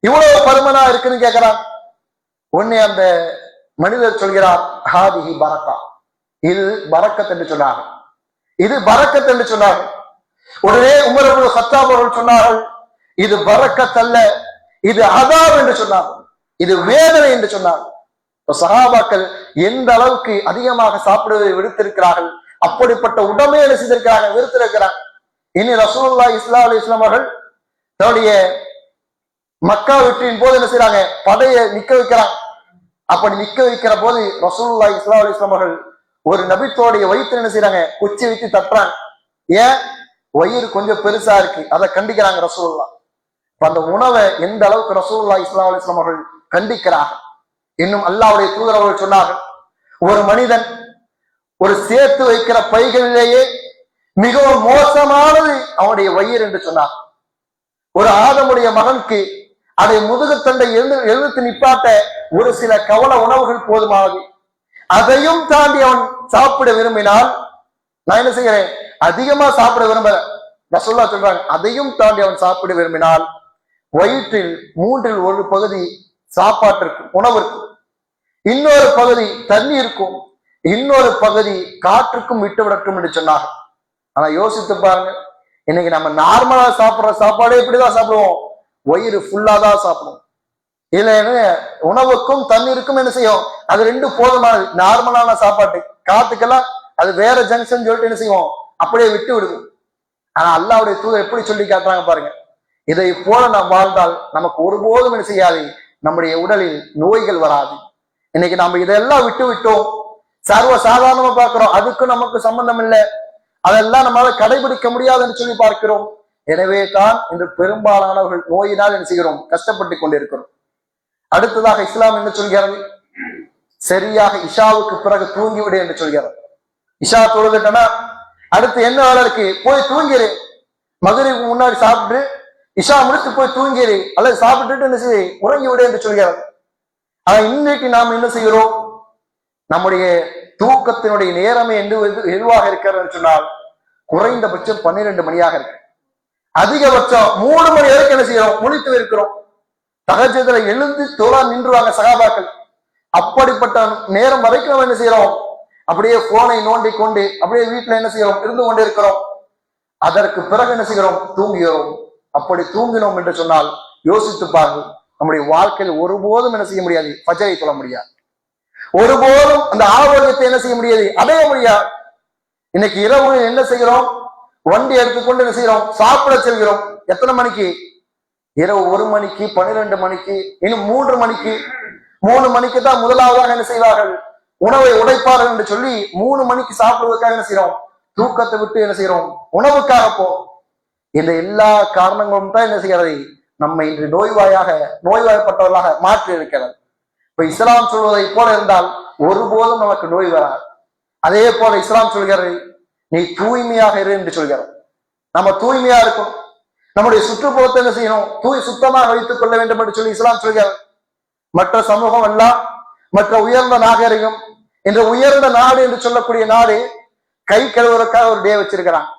இவ்வளவு பருமனா இருக்குன்னு கேட்கிறாங்க. உடனே அந்த மனிதர் சொல்கிறார், ஹாதிஹி பரக்கா, இது பரக்கத் என்று சொன்னாங்க, இது பரக்கத் என்று சொன்னாங்க. உடனே உமர் இப்னு கத்தாப் அவர்கள் சொன்னார்கள், இது பரக்கத் அல்ல, இது அதாப் என்று சொன்னார்கள், இது வேதனை என்று சொன்னார்கள். சஹாபாக்கள் எந்த அளவுக்கு அதிகமாக சாப்பிடுவதை விடுத்திருக்கிறார்கள், அப்படிப்பட்ட உடம்பை என்ன செய்திருக்கிறாங்க, விடுத்திருக்கிறாங்க. இனி ரசூலுல்லாஹி ஸல்லல்லாஹு அலைஹி வஸல்லம் அவர்கள் தன்னுடைய மக்கா வெற்றியின் போது என்ன செய்யறாங்க, படையை நிக்க வைக்கிறாங்க. அப்படி நிக்க வைக்கிற போது ரசூலுல்லாஹி ஸல்லல்லாஹு அலைஹி வஸல்லம் அவர்கள் ஒரு நபித்தோடைய வயிற்று என்ன செய்யறாங்க, குச்சி வைத்து தட்டுறாங்க. ஏன், வயிறு கொஞ்சம் பெருசா இருக்கு, அதை கண்டிக்கிறாங்க ரசூலுல்லாஹ். அந்த உணவை எந்த அளவுக்கு ரசூலுல்லாஹி ஸல்லல்லாஹு அலைஹி வஸல்லம் அவர்கள் கண்டிக்கிறார்கள். இன்னும் அல்லாஹ்வுடைய தூதர் அவர்கள் சொன்னார்கள், ஒரு மனிதன் ஒரு சேர்த்து வைக்கிற பைகளிலேயே மிகவும் மோசமானது அவனுடைய வயிறு என்று சொன்னார். ஒரு ஆதமுடைய மகனுக்கு அதை முதுகுத்தண்டை எழுத்து நிப்பாட்ட ஒரு சில கவல உணவுகள் போதுமானது. அதையும் தாண்டி அவன் சாப்பிட விரும்பினால், நான் என்ன செய்கிறேன், அதிகமா சாப்பிட விரும்பல, ரசூலுல்லாஹ் சொல்றாங்க, அதையும் தாண்டி அவன் சாப்பிட விரும்பினால் வயிற்றில் 1/3 பகுதி சாப்பாட்டிற்கு உணவிற்கு, இன்னொரு பகுதி தண்ணீருக்கும், இன்னொரு பகுதி காற்றுக்கும் விட்டு விடட்டும் என்று சொன்னாங்க. ஆனா யோசித்து பாருங்க, இன்னைக்கு நம்ம நார்மலா சாப்பிடுற சாப்பாடு எப்படிதான் சாப்பிடுவோம், வயிறு ஃபுல்லா தான் சாப்பிடுவோம். இல்ல உணவுக்கும் தண்ணீருக்கும் என்ன செய்யும், அது ரெண்டும் போதுமானது. நார்மலான சாப்பாட்டு காத்துக்கெல்லாம் அது வேற ஜங்ஷன் சொல்லிட்டு என்ன செய்வோம், அப்படியே விட்டு விடுவோம். ஆனா அல்லாஹ்வுடைய தூதர் எப்படி சொல்லி காட்டுறாங்க பாருங்க, இதை போல நாம் வாழ்ந்தால் நமக்கு ஒருபோதும் என்ன செய்யாது, நம்முடைய உடலில் நோய்கள் வராது. இன்னைக்கு நம்ம இதெல்லாம் விட்டு விட்டோம், சர்வ சாதாரணமா பார்க்கிறோம், அதுக்கு நமக்கு சம்பந்தம் இல்லை, அதெல்லாம் நம்மளால கடைபிடிக்க முடியாதுன்னு சொல்லி பார்க்கிறோம். எனவே தான் இன்று பெரும்பாலானவர்கள் நோயினால் என்ன செய்கிறோம், கஷ்டப்பட்டு கொண்டிருக்கிறோம். அடுத்ததாக இஸ்லாம் என்ன சொல்கிறது, சரியாக இஷாவுக்கு பிறகு தூங்கிவிடு என்று சொல்கிறது. இஷா தொழுதுட்டனா அடுத்து என்ன வேலை இருக்கு, போய் தூங்கிரு, மகரிபுக்கு முன்னாடி சாப்பிட்டு இஷா முடித்து போய் தூங்கிரு, அல்லது சாப்பிட்டுட்டு என்ன செய்ய உறங்கி விடு என்று சொல்கிறது. ஆனா இன்னைக்கு நாம் என்ன செய்கிறோம், நம்முடைய தூக்கத்தினுடைய நேரமே எதுவாக இருக்கிறது சொன்னால் குறைந்தபட்சம் 12 மணியாக இருக்கு, அதிகபட்சம் 3 மணி வரைக்கும் என்ன செய்யறோம், முழித்து இருக்கிறோம். தஹஜ்ஜுதுல எழுந்து தொழ நின்றுவாங்க சகாபாக்கள். அப்படிப்பட்ட நேரம் வரைக்கும் நம்ம என்ன செய்யறோம், அப்படியே போனை நோண்டி கொண்டு அப்படியே வீட்டுல என்ன செய்யறோம், இருந்து கொண்டு இருக்கிறோம். அதற்கு பிறகு என்ன செய்கிறோம், தூங்குகிறோம். அப்படி தூங்கினோம் என்று சொன்னால் யோசித்து பாருங்கள், நம்முடைய வாழ்க்கையில் ஒருபோதும் என்ன செய்ய முடியாது, ஃபஜ்ரை தொழ முடியாது, ஒருபோதும் அந்த ஆரோக்கியத்தை என்ன செய்ய முடியாது, அடைய முடியாது. இன்னைக்கு இரவு என்ன செய்கிறோம், வண்டி எடுத்துக்கொண்டு என்ன செய்கிறோம், சாப்பிட செல்கிறோம். எத்தனை மணிக்கு, இரவு 1 மணிக்கு, 12 மணிக்கு, இன்னும் 3 மணிக்கு. 3 மணிக்கு தான் முதலாவதாக என்ன செய்வார்கள், உணவை உடைப்பார்கள் என்று சொல்லி 3 மணிக்கு சாப்பிடுவதற்காக என்ன செய்யறோம், தூக்கத்தை விட்டு என்ன செய்யறோம், உணவுக்காக போ. இந்த எல்லா காரணங்களும் தான் என்ன செய்கிறது, நம்மை இன்று நோய்வாய்ப்பட்டவர்களாக மாற்றி இருக்கிறது. இப்ப இஸ்லாம் சொல்வதை போல இருந்தால் ஒருபோதும் நமக்கு நோய் வராது. அதே போல இஸ்லாம் சொல்கிறது, நீ தூய்மையாக இரு என்று சொல்கிறது. நம்ம தூய்மையா இருக்கும், நம்முடைய சுற்றுப்புறத்தை என்ன செய்யணும், சுத்தமாக வைத்துக் கொள்ள வேண்டும் என்று சொல்லி இஸ்லாம் சொல்கிறது. மற்ற சமூகம் எல்லாம், மற்ற உயர்ந்த நாகரிகம், என்ற உயர்ந்த நாடு என்று சொல்லக்கூடிய நாடு கை கழுவுறதுக்காக ஒரு டே வச்சிருக்கிறாங்க.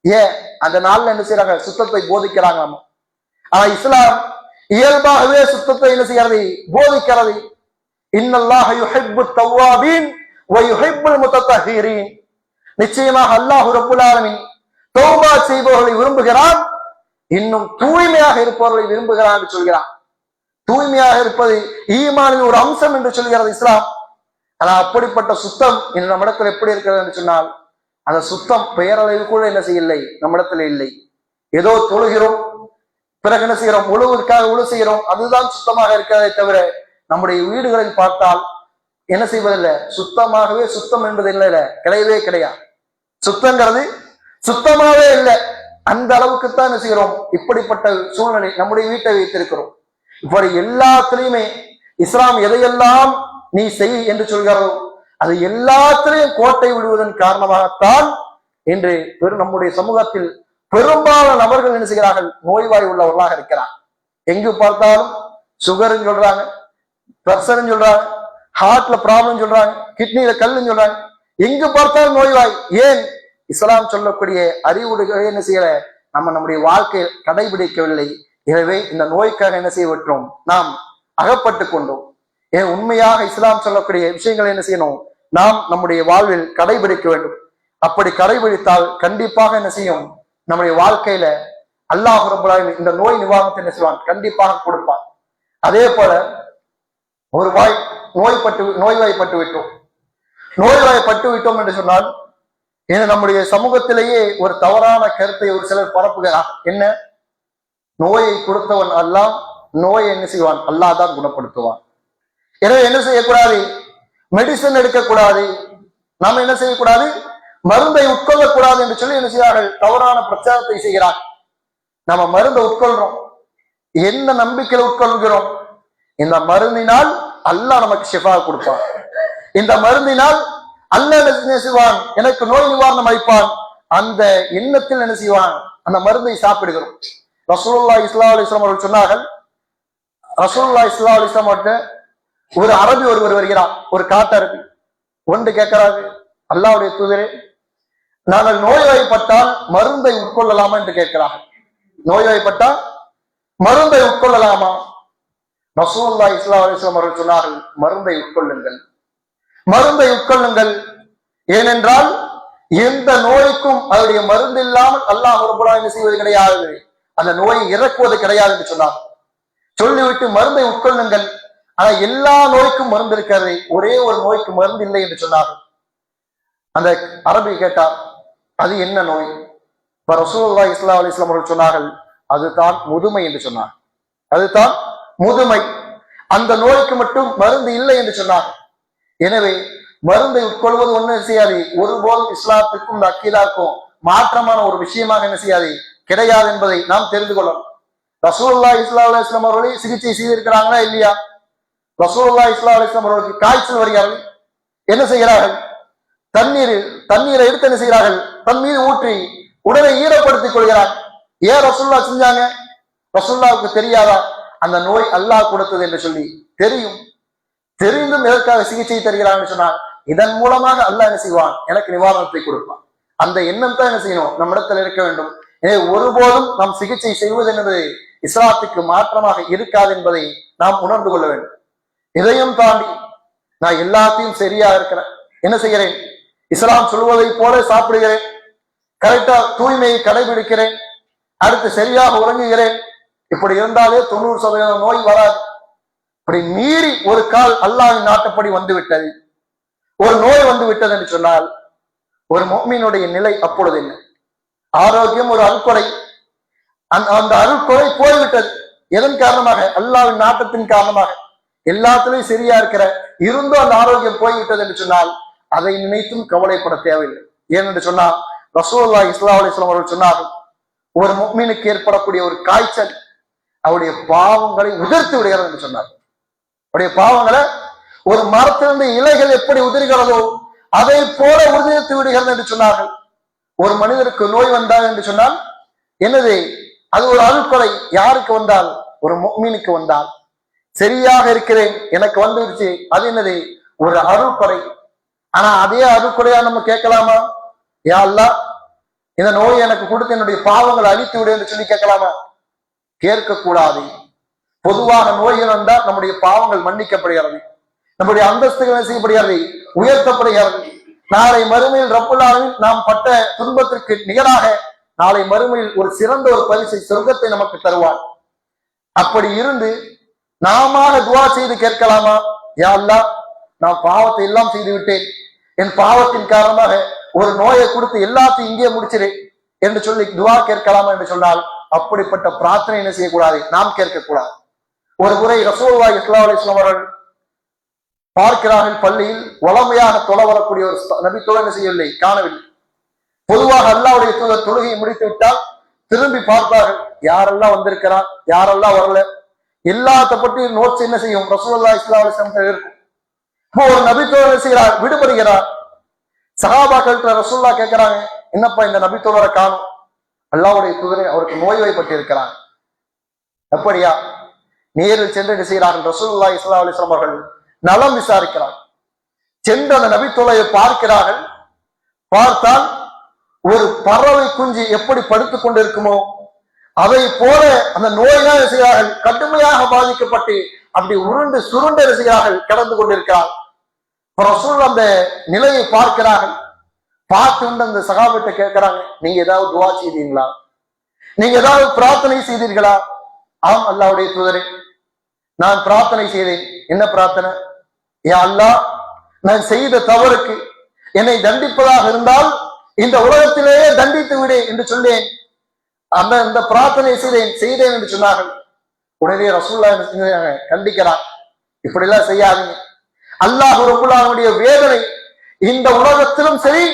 ஏன், அந்த நாள்ல என்ன செய்யறாங்க, சுத்தத்தை போதிக்கிறாங்க. நம்ம ஆனா இஸ்லாம் இயல்பாகவே சுத்தத்தை என்ன செய்யறது, போதிக்கிறது. இன்னல்லாஹ யுஹிப்பு தவ்வாபீன் வ யுஹிப்புல் முத்தத்தஹிரீன். நிச்சயமாக அல்லாஹ் ரப்புல் ஆலமீன் தௌபா செய்பவர்களை விரும்புகிறான், இன்னும் தூய்மையாக இருப்பவர்களை விரும்புகிறான் என்று சொல்கிறான். தூய்மையாக இருப்பது ஈமானின் ஒரு அம்சம் என்று சொல்கிறது இஸ்லாம். ஆனா அப்படிப்பட்ட சுத்தம் இன்று நம்மிடத்தில் எப்படி இருக்கிறது என்று சொன்னால், அந்த சுத்தம் பெயரளவு கூட என்ன செய்யலை, நம்மிடத்தில் இல்லை. ஏதோ தொழுகிறோம், பிறகு என்ன செய்கிறோம், உழுவதற்காக உழு செய்கிறோம், அதுதான் சுத்தமாக இருக்கிறதை தவிர நம்முடைய வீடுகளில் பார்த்தால் என்ன செய்வதில்லை, சுத்தமாகவே சுத்தம் என்பது இல்லை, கிடையவே கிடையாது. சுத்தங்கிறது சுத்தமாவே இல்லை. அந்த அளவுக்குத்தான் என்ன செய்கிறோம், இப்படிப்பட்ட சூழ்நிலை நம்முடைய வீட்டை வைத்திருக்கிறோம். இப்படி எல்லாத்திலையுமே இஸ்லாம் எதையெல்லாம் நீ செய் என்று சொல்கிறதோ அது எல்லாத்திலையும் கோட்டை விடுவதன் காரணமாகத்தான் இன்று நம்முடைய சமூகத்தில் பெரும்பாலான நபர்கள் என்ன செய்கிறார்கள், நோய்வாய் உள்ளவர்களாக இருக்கிறார். எங்கு பார்த்தாலும் சுகர்ன்னு சொல்றாங்க, பிரஷர்ன்னு சொல்றாங்க, ஹார்ட்ல ப்ராப்ளம் சொல்றாங்க, கிட்னியில கல்லுன்னு சொல்றாங்க. எங்கு பார்த்தாலும் நோய்வாய். ஏன்? இஸ்லாம் சொல்லக்கூடிய அறிவுரை என்ன செய்யல, நம்முடைய வாழ்க்கையை கடைபிடிக்கவில்லை. எனவே இந்த நோய்க்காக என்ன செய்ய விட்டோம், நாம் அகப்பட்டு கொண்டோம். ஏன்? உண்மையாக இஸ்லாம் சொல்லக்கூடிய விஷயங்களை என்ன செய்யணும், நாம் நம்முடைய வாழ்வில் கடைபிடிக்க வேண்டும். அப்படி கடைபிடித்தால் கண்டிப்பாக என்ன செய்யும், நம்முடைய வாழ்க்கையில அல்லாஹ் ரப்பல் ஆலமீன் இந்த நோய் நிவாரணத்தை என்ன செய்வான், கண்டிப்பாக கொடுப்பான். அதே போல ஒரு நோய்வாய்ப்பட்டு விட்டோம் என்று சொன்னால், நம்முடைய சமூகத்திலேயே ஒரு தவறான கருத்தை ஒரு சிலர் பரப்புகிறார். என்ன? நோயை கொடுத்தவன் அல்லாஹ், நோயை என்ன செய்வான், அல்லாஹ் தான் குணப்படுத்துவான். எனவே என்ன செய்யக்கூடாது, மெடிசன் எடுக்கக்கூடாது, நாம என்ன செய்யக்கூடாது, மருந்தை உட்கொள்ளக்கூடாது என்று சொல்லி என்ன செய்வார்கள், தவறான பிரச்சாரத்தை செய்கிறார். நம்ம மருந்தை உட்கொள்றோம், என்ன நம்பிக்கையில உட்கொள்கிறோம், இந்த மருந்தினால் அல்லாஹ் நமக்கு ஷிஃபா கொடுப்பான், இந்த மருந்தினால் அல்லாஹ் என்ன செய்வான், எனக்கு நோய் நிவாரணம் அளிப்பான், அந்த எண்ணத்தில் என்ன செய்வான், அந்த மருந்தை சாப்பிடுகிறோம். ரசூலுல்லாஹி ஸல்லல்லாஹு அலைஹி வஸல்லம் அவர்கள் சொன்னார்கள், ரசூலுல்லாஹி ஸல்லல்லாஹு அலைஹி வஸல்லம் அவர்கள் ஒரு அரபி ஒருவர் வருகிறார், ஒரு காட்டரபி ஒன்று கேட்கிறாரு, அல்லாஹ்வுடைய தூதரே, நாங்கள் நோய்வாய்ப்பட்டால் மருந்தை உட்கொள்ளலாமா என்று கேட்கிறார்கள். நோய்வாய்ப்பட்டால் மருந்தை உட்கொள்ளலாமா? ரசூலுல்லாஹி ஸல்லல்லாஹு அலைஹி வஸல்லம் அவர்கள் சொன்னார்கள், மருந்தை உட்கொள்ளுங்கள், மருந்தை உட்கொள்ளுங்கள். ஏனென்றால் எந்த நோய்க்கும் அதனுடைய மருந்து இல்லாமல் அல்லாஹ் ரப்பல் ஆலமீன் செய்வது கிடையாது, அந்த நோயை இறக்குவது கிடையாது என்று சொன்னார். சொல்லிவிட்டு மருந்தை உட்கொள்ளுங்கள், ஆனா எல்லா நோய்க்கும் மருந்து இருக்கிறது, ஒரே ஒரு நோய்க்கு மருந்து இல்லை என்று சொன்னார்கள். அந்த அரபி கேட்டார், அது என்ன நோய்? இப்ப ரசூலுல்லாஹி ஸல்லல்லாஹு அலைஹி வஸல்லம் அவர்கள் சொன்னார்கள், அதுதான் முதுமை என்று சொன்னார். அதுதான் முதுமை, அந்த நோய்க்கு மட்டும் மருந்து இல்லை என்று சொன்னார். எனவே மருந்தை உட்கொள்வது ஒண்ணு செய்யாது, ஒருபோதும் இஸ்லாத்துக்கும் இந்த அக்கீதாக்கும் மாற்றமான ஒரு விஷயமாக என்ன செய்யாது, கிடையாது என்பதை நாம் தெரிந்து கொள்ளணும். ரசூலுல்லாஹி ஸல்லல்லாஹு அலைஹி வஸல்லம் அவர்களை சிகிச்சை செய்திருக்கிறாங்களா இல்லையா? ரசூலுல்லாஹி ஸல்லல்லாஹு அலைஹி வஸல்லம் அவர்களுக்கு காய்ச்சல் வருகிறார்கள், என்ன செய்கிறார்கள், தண்ணீரை எடுத்து என்ன செய்கிறார்கள், தன் மீது ஊற்றி உடலை ஈரப்படுத்திக் கொள்கிறார். ஏன் ரசூலுல்லாஹ் செஞ்சாங்க? ரசூலுல்லாஹ்வுக்கு தெரியாதா அந்த நோய் அல்லாஹ் கொடுத்தது என்று சொல்லி? தெரிந்தும் எதற்காக சிகிச்சை தருகிறான்னு சொன்னார், இதன் மூலமாக அல்லாஹ் என்ன செய்வான், எனக்கு நிவாரணத்தை கொடுப்பான். அந்த எண்ணம் தான் என்ன செய்யணும், நம்ம இடத்துல இருக்க வேண்டும். எனவே ஒருபோதும் நாம் சிகிச்சை செய்வது என்பது இஸ்லாத்துக்கு மாற்றமாக இருக்காது என்பதை நாம் உணர்ந்து கொள்ள வேண்டும். இதையும் தாண்டி நான் எல்லாத்தையும் சரியா இருக்கிறேன், என்ன செய்கிறேன், இஸ்லாம் சொல்வதை போல சாப்பிடுகிறேன், கரெக்டா தூய்மையை கடைபிடிக்கிறேன், அடுத்து சரியாக உறங்குகிறேன், இப்படி இருந்தாலே 90% நோய் வராது. இப்படி மீறி ஒரு கால் அல்லாஹ்வின் நாட்டப்படி வந்து விட்டது, ஒரு நோய் வந்து விட்டது என்று சொன்னால் ஒரு முஃமினுடைய நிலை அப்பொழுது என்ன? ஆரோக்கியம் ஒரு அருட்கொடை, அந்த அருட்கொடை போய்விட்டது. எதன் காரணமாக? அல்லாஹ்வின் நாட்டத்தின் காரணமாக. எல்லாத்திலையும் சரியா இருக்கிற இருந்தும் அந்த ஆரோக்கியம் போய்விட்டது என்று சொன்னால் அதை நினைத்தும் கவலைப்பட தேவையில்லை. ஏனென்று சொன்னால் ரசூலுல்லாஹி ஸல்லல்லாஹு அலைஹி வஸல்லம் அவர்கள் சொன்னார்கள், ஒரு முஃமினுக்கு ஏற்படக்கூடிய ஒரு காய்ச்சல் அவருடைய பாவங்களை உதிர்த்து விடுகிறது என்று சொன்னார். அவருடைய பாவங்களை ஒரு மரத்திலிருந்து இலைகள் எப்படி உதிர்கிறதோ அதை போல உதிர்த்து விடுகிறது என்று சொன்னார்கள். ஒரு மனிதருக்கு நோய் வந்தால் என்று சொன்னால் என்னது, அது ஒரு அருட்கொடை. யாருக்கு வந்தால்? ஒரு முஃமினுக்கு வந்தால். சரியாக இருக்கிறேன், எனக்கு வந்துருச்சு, அது என்னது, ஒரு அருட்கொடை. ஆனா அதே அருட்கொடையா நம்ம கேட்கலாமா? யா அல்லாஹ் இந்த நோயை எனக்கு கொடுத்து என்னுடைய பாவங்களை அழித்து விடு என்று சொல்லி கேட்கலாமா? கேட்க கூடாது. பொதுவான நோய்கள் வந்தால் நம்முடைய பாவங்கள் மன்னிக்கப்படுகிறது, நம்முடைய அந்தஸ்துகள் செய்யப்படுகிறது, உயர்த்தப்படுகிறது. நாளை மறுமையில் ரப்புல் ஆலமீன் நாம் பட்ட துன்பத்திற்கு நிகராக நாளை மறுமையில் ஒரு சிறந்த ஒரு பரிசை சொர்க்கத்தை நமக்கு தருவார். அப்படி இருந்து நாம துவா செய்து கேட்கலாமா? யா அல்லாஹ், நான் பாவத்தை எல்லாம் செய்து விட்டேன், என் பாவத்தின் காரணமாக ஒரு நோயை கொடுத்து எல்லாத்தையும் இங்கே முடிச்சிரு என்று சொல்லி துவா கேட்கலாமா என்று சொன்னால் அப்படிப்பட்ட பிரார்த்தனை என்ன செய்யக்கூடாது, நாம் கேட்கக்கூடாது. ஒரு முறை ரசூலுல்லாஹி ஸல்லல்லாஹு அலைஹி வஸல்லம் அவர்கள் பார்க்கிறார்கள், பள்ளியில் வளமையாக தொழ வரக்கூடிய ஒரு நபி தொழ என்ன செய்யவில்லை, காணவில்லை. பொதுவாக அல்லாஹ்வுடைய தூதர் தொழுகையை முடித்து விட்டால் திரும்பி பார்ப்பார்கள், யாரெல்லாம் வந்திருக்கிறார், யாரெல்லாம் வரல, எல்லாத்த பற்றி நோட்ஸ் என்ன செய்யும் ரசூலுல்லாஹி ஸல்லல்லாஹு அலைஹி வஸல்லம் இருக்கும். இப்போ ஒரு நபி தோழர் என்ன செய்கிறார், விடுபடுகிறார். சஹாபாக்கள்கிட்ட ரசூலுல்லாஹ் கேட்கிறாங்க, என்னப்பா இந்த நபி தோழரை காணும்? அல்லாஹ்வுடைய தூதரை, அவருக்கு நோய்வாய்ப்பட்டு இருக்கிறார். அப்படியா? நேரில் சென்று என்ன செய்கிறார்கள், ரசூலுல்லாஹி ஸல்லல்லாஹு அலைஹி வஸல்லம் அவர்கள் நலம் விசாரிக்கிறார். சென்று அந்த நபி தோழரை பார்க்கிறார்கள். பார்த்தால் ஒரு பறவை குஞ்சு எப்படி படுத்துக் கொண்டிருக்குமோ அதை போல அந்த நோய்தான் செய்கிறார்கள், கடுமையாக பாதிக்கப்பட்டு அப்படி உருண்டு சுருண்டு செய்கிறார்கள், கடந்து கொண்டிருக்கிறார். ரசூல் அந்த நிலையை பார்க்கிறார்கள். பார்த்து அந்த சகாபிட்ட கேட்கிறாங்க, நீங்க ஏதாவது துவா செய்தீங்களா, நீங்க ஏதாவது பிரார்த்தனை செய்தீர்களா? ஆம் அல்லாஹ்வுடைய தூதரே, நான் பிரார்த்தனை செய்தேன். என்ன பிரார்த்தனை? யா அல்லாஹ், நான் செய்த தவறுக்கு என்னை தண்டிப்பதாக இருந்தால் இந்த உலகத்திலேயே தண்டித்து விடு என்று சொன்னேன். அந்த பிரார்த்தனை செய்தேன் என்று சொன்னார்கள். உடனே ரசூலுல்லாஹ் கண்டிக்கிறார், இப்படி எல்லாம் செய்யாதீங்க. அல்லாஹ் ரப்பல் ஆலமீனுடைய வேதனை இந்த உலகத்திலும் சரி,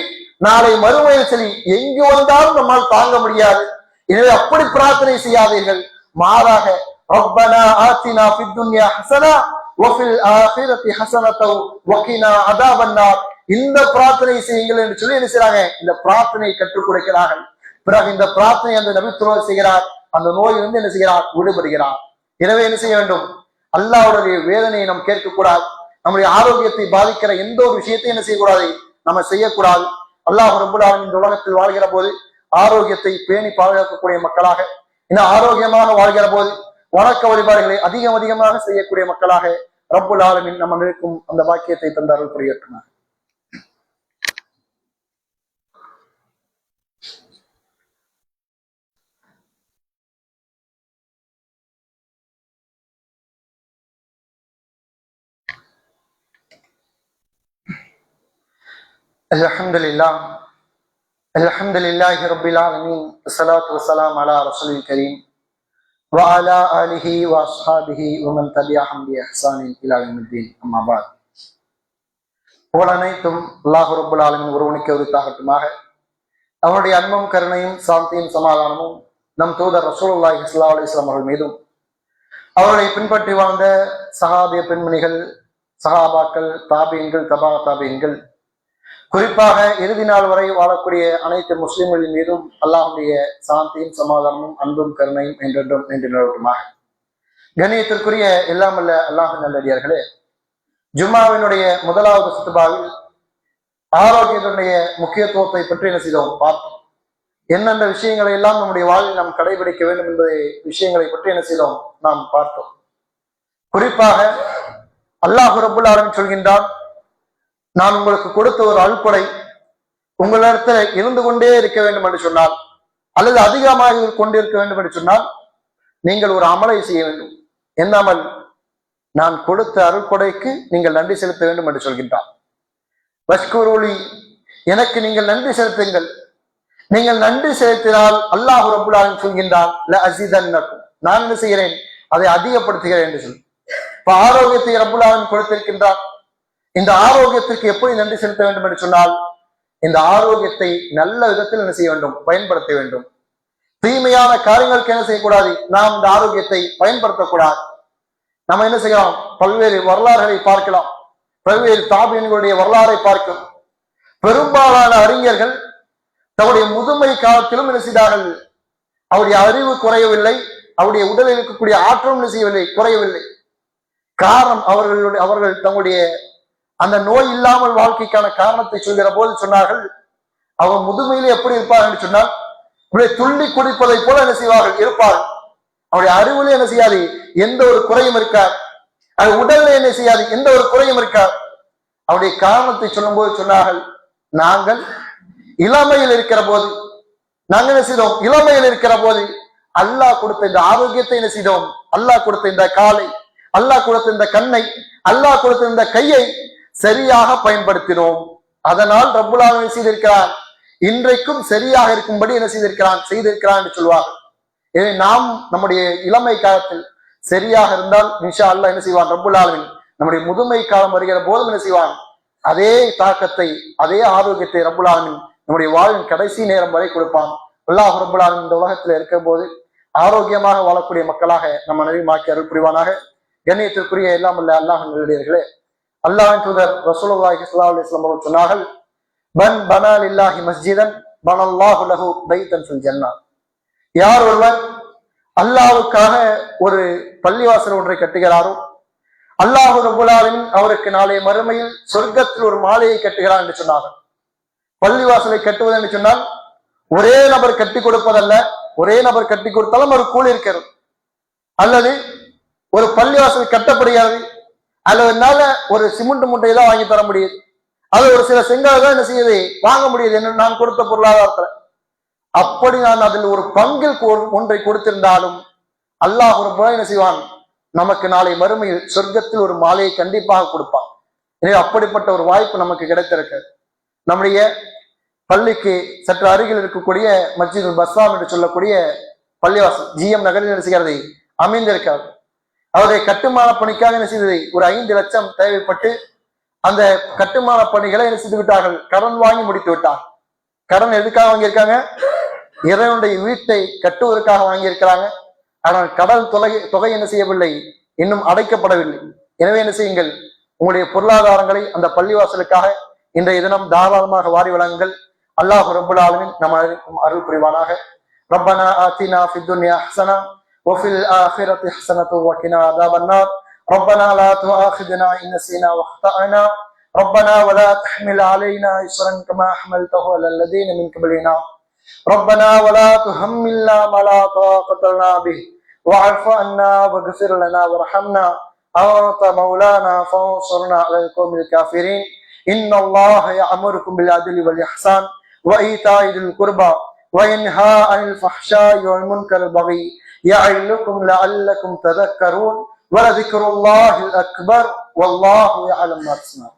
நாளை மறுமையில் சரி, எங்கு வந்தாலும் நம்மால் தாங்க முடியாது. எனவே அப்படி பிரார்த்தனை செய்யாதீர்கள். மாறாக ரப்பனா ஆத்தினா ஃபித் துன்யா ஹஸனா வ ஃபில் ஆখিরাতি ஹஸனத்தன் வ கினா அஸாபன்னார், இந்த பிரார்த்தனை செய்யுங்கள் என்று சொல்லி என்ன செய்றாங்க, இந்த பிரார்த்தனையை கற்றுக் கொடுக்கிறார்கள். பிறகு இந்த பிரார்த்தனை அந்த நபி தோழர் செய்கிறார். அந்த நோயிலிருந்து என்ன செய்கிறார், விடுபடுகிறார். எனவே என்ன செய்ய வேண்டும், அல்லாஹ்வுடைய வேதனையை நாம் கேட்கக்கூடாது. நம்முடைய ஆரோக்கியத்தை பாதிக்கிற எந்த ஒரு விஷயத்தையும் என்ன செய்யக்கூடாது, நம்ம செய்யக்கூடாது. அல்லாஹ் ரப்பல் ஆலமீன் இந்த உலகத்தில் வாழ்கிற போது ஆரோக்கியத்தை பேணி பாதுகாக்கக்கூடிய மக்களாக, இன்னும் ஆரோக்கியமாக வாழ்கிற போது வணக்க வழிபாடுகளை அதிகமாக செய்யக்கூடிய மக்களாக ரப்பல் ஆலமீன் நம்ம இருக்கும் அந்த பாக்கியத்தை தந்தார்கள் புரியட்டுமார். அல்ஹம்துலில்லாஹ் அல்ஹம்துலில்லாஹி ரப்பில் ஆலமீன் வஸ்ஸலாத்து வஸ்ஸலாம் அலா ரசூலில் கரீம் வ அலா ஆலிஹி வ அஸ்ஹாபிஹி வ மன் தபிஅஹும் பி இஹ்சானின் இலா யௌமித்தீன். அம்மா பஅத். புகழ் அனைத்தும் அல்லாஹ் ரப்பல் ஆலமீன் ஒருவனுக்கே உரித்தாகட்டுமாக. அவருடைய அன்பும் கருணையும் சாந்தியும் சமாதானமும் நம் தூதர் ரசூலுல்லாஹி ஸல்லல்லாஹு அலைஹி வஸல்லம் அவர்கள் மீதும், அவர்களை பின்பற்றி வாழ்ந்த சஹாபிய பெண்மணிகள், சஹாபாக்கள், தாபியீன்கள், தபா தாபியீன்கள், குறிப்பாக இறுதி நாள் வரை வாழக்கூடிய அனைத்து முஸ்லிம்களின் மீதும் அல்லாஹ்வுடைய சாந்தியும் சமாதானமும் அன்பும் கருணையும் என்றென்றும் நின்று நிலவட்டுமாக. கண்ணியத்திற்குரிய எல்லாம் அல்ல அல்லாஹ்வின் நல்லடியார்களே, ஜும்மாவினுடைய முதலாவது குத்பாவில் ஆரோக்கியத்தினுடைய முக்கியத்துவத்தை பற்றி என்ன செய்தோம், பார்த்தோம். எந்தெந்த விஷயங்களை எல்லாம் நம்முடைய வாழ்வில் நாம் கடைபிடிக்க வேண்டும் என்பதை விஷயங்களை பற்றி என்ன செய்தோம், நாம் பார்த்தோம். குறிப்பாக அல்லாஹ் ரப்பல் ஆலமீன் சொல்கின்றான், நான் உங்களுக்கு கொடுத்த ஒரு அல்கொடை உங்களிடத்துல இருந்து கொண்டே இருக்க வேண்டும் என்று சொன்னால், அல்லது அதிகமாக கொண்டிருக்க வேண்டும் என்று சொன்னால், நீங்கள் ஒரு அமலை செய்ய வேண்டும். என்ன அமல்? நான் கொடுத்த அருள்கொடைக்கு நீங்கள் நன்றி செலுத்த வேண்டும் என்று சொல்கின்றான். வஷ்குருலி, எனக்கு நீங்கள் நன்றி செலுத்துங்கள். நீங்கள் நன்றி செலுத்தினால் அல்லாஹ் ரப்பல் ஆலமீன் சொல்கின்றான், லஅஸிதன்னக்கும், நான் என்ன செய்கிறேன், அதை அதிகப்படுத்துகிறேன் என்று சொல்லி. இப்ப ஆரோக்கியத்தை ரப்பல் ஆலமீன் கொடுத்திருக்கின்றான். இந்த ஆரோக்கியத்திற்கு எப்படி நன்றி செலுத்த வேண்டும் என்று சொன்னால், இந்த ஆரோக்கியத்தை நல்ல விதத்தில் என்ன செய்ய வேண்டும், பயன்படுத்த வேண்டும். தீமையான காரியங்களுக்கு என்ன செய்யக்கூடாது, நாம் இந்த ஆரோக்கியத்தை பயன்படுத்தக்கூடாது. நம்ம என்ன செய்யலாம், பல்வேறு வரலாறுகளை பார்க்கலாம், பல்வேறு தாபியன்களுடைய வரலாறை பார்க்கும். பெரும்பாலான அறிஞர்கள் தன்னுடைய முதுமை காலத்திலும் என்ன செய்தார்கள், அவருடைய அறிவு குறையவில்லை, அவருடைய உடலில் இருக்கக்கூடிய ஆற்றலும் என்ன செய்யவில்லை, குறையவில்லை. காரணம், அவர்கள் தங்களுடைய அந்த நோய் இல்லாமல் வாழ்க்கைக்கான காரணத்தை சொல்கிற போது சொன்னார்கள், அவர் முதுமையிலே எப்படி இருப்பார்கள் என்று சொன்னால், இப்படியே துள்ளி குடிப்பதை போல என்ன செய்வார்கள், இருப்பார்கள். அவருடைய அறிவுல என்ன செய்யாது, எந்த ஒரு குறையும் இருக்கார். அது உடல்ல என்ன செய்யாது, எந்த ஒரு குறையும் இருக்கார். அவருடைய காரணத்தை சொல்லும் போது சொன்னார்கள், நாங்கள் இளமையில் இருக்கிற போது, நாங்கள் என்ன செய்தோம், இளமையில் இருக்கிற போது அல்லாஹ் கொடுத்த இந்த ஆரோக்கியத்தை என்ன செய்தோம், அல்லாஹ் கொடுத்த இந்த காலை, அல்லாஹ் கொடுத்திருந்த கண்ணை, அல்லாஹ் கொடுத்திருந்த கையை சரியாக பயன்படுத்தினோம். அதனால் ரப்புல் ஆலமீன் செய்திருக்கிறான், இன்றைக்கும் சரியாக இருக்கும்படி என்ன செய்திருக்கிறான் என்று சொல்வார். எனவே நாம் நம்முடைய இளமை காலத்தில் சரியாக இருந்தால் இன்ஷா அல்லாஹ் என்ன செய்வான் ரப்புல் ஆலமீன் நம்முடைய முதுமை காலம் வருகிற போதும் என்ன செய்வான், அதே தாக்கத்தை, அதே ஆரோக்கியத்தை ரப்புல் ஆலமீன் நம்முடைய வாழ்வின் கடைசி நேரம் வரை கொடுப்பான். அல்லாஹ் ரப்புல் ஆலமீன் இந்த உலகத்தில் இருக்கிற போது ஆரோக்கியமாக வாழக்கூடிய மக்களாக நம்ம நபிமாக்கி அருள் புரிவானாக. கண்ணியத்திற்குரிய எல்லாம் அல்ல அல்லாஹ் நல்லடியார்களே, அல்லாஹ்வின் தூதர் ரசூலுல்லாஹி ஸல்லல்லாஹு அலைஹி வஸல்லம் அவர்கள் சொன்னார்கள், மன் பனா லில்லாஹி மஸ்ஜிதன் பனல்லாஹு லஹு பைத்தன் ஃபில் ஜன்னah. யார் ஒருவர் அல்லாஹ்வுக்காக ஒரு பள்ளிவாசல் ஒன்றை கட்டுகிறாரோ, அல்லாஹ் ரப்புல் ஆலமீன் அவருக்கு நாளைய மறுமையில் சொர்க்கத்தில் ஒரு மாலையை கட்டுகிறார் என்று சொன்னார்கள். பள்ளிவாசலை கட்டுவது என்று சொன்னால் ஒரே நபர் கட்டி கொடுப்பதல்ல, ஒரே நபர் கட்டி கொடுத்தாலும் ஒரு கூலி இருக்கிறது. அல்லது ஒரு பள்ளிவாசல் கட்டப்படுகிறது, அல்லதுனால ஒரு சிமெண்ட் முட்டையை தான் வாங்கி தர முடியுது, அது ஒரு சில செங்கலை தான் என்ன செய்யுது வாங்க முடியுது என்று நான் கொடுத்த பொருளாதாரத்துல. அப்படி நான் அதில் ஒரு பங்கில் ஒன்றை கொடுத்திருந்தாலும் அல்லாஹ் ஒரு என்ன செய்வான், நமக்கு நாளை மறுமையில் சொர்க்கத்தில் ஒரு மாலையை கண்டிப்பாக கொடுப்பான். எனவே அப்படிப்பட்ட ஒரு வாய்ப்பு நமக்கு கிடைத்திருக்கு. நம்முடைய பள்ளிக்கு சற்று அருகில் இருக்கக்கூடிய மஸ்ஜிதுல் பஸ்ஸாம் என்று சொல்லக்கூடிய பள்ளிவாசல் ஜிஎம் நகரில் என்ன செய்கிறது அமைந்திருக்கிறது. அவருடைய கட்டுமான பணிக்காக என்ன செய்தது ஒரு 5 லட்சம் தேவைப்பட்டு அந்த கட்டுமான பணிகளை என்ன செய்து விட்டார்கள், கடன் வாங்கி முடித்து விட்டார். கடன் எதுக்காக வாங்கியிருக்காங்க, இறைவனுடைய வீட்டை கட்டுவதற்காக வாங்கியிருக்கிறாங்க. ஆனால் கடன் தொகை என்ன செய்யவில்லை, இன்னும் அடைக்கப்படவில்லை. எனவே என்ன செய்யுங்கள், உங்களுடைய பொருளாதாரங்களை அந்த பள்ளிவாசலுக்காக இன்றைய தினம் தாராளமாக வாரி வழங்குங்கள். அல்லாஹ் ரப்புல் ஆலமீன் நம்ம அருள் புரிவானாக. ரப்பனா ஆத்தினா ஃபித் துன்யா ஹஸனா وفي الآخرة حسنة وقنا عذاب النار. ربنا لا تؤاخذنا إن نسينا واخطأنا. ربنا ولا تحمل علينا إصرا كما حملته على الذين من قبلنا. ربنا ولا تحملنا ما لا طاقة لنا به واعف عنا واغفر لنا وارحمنا أنت مولانا فانصرنا على القوم الكافرين. إن الله يأمركم بالعدل والإحسان وإيتاء ذي القربى وينهى عن الفحشاء والمنكر والبغي يعظكم لعلكم تذكرون. ولذكر الله الأكبر والله يعلم ما تصنعون.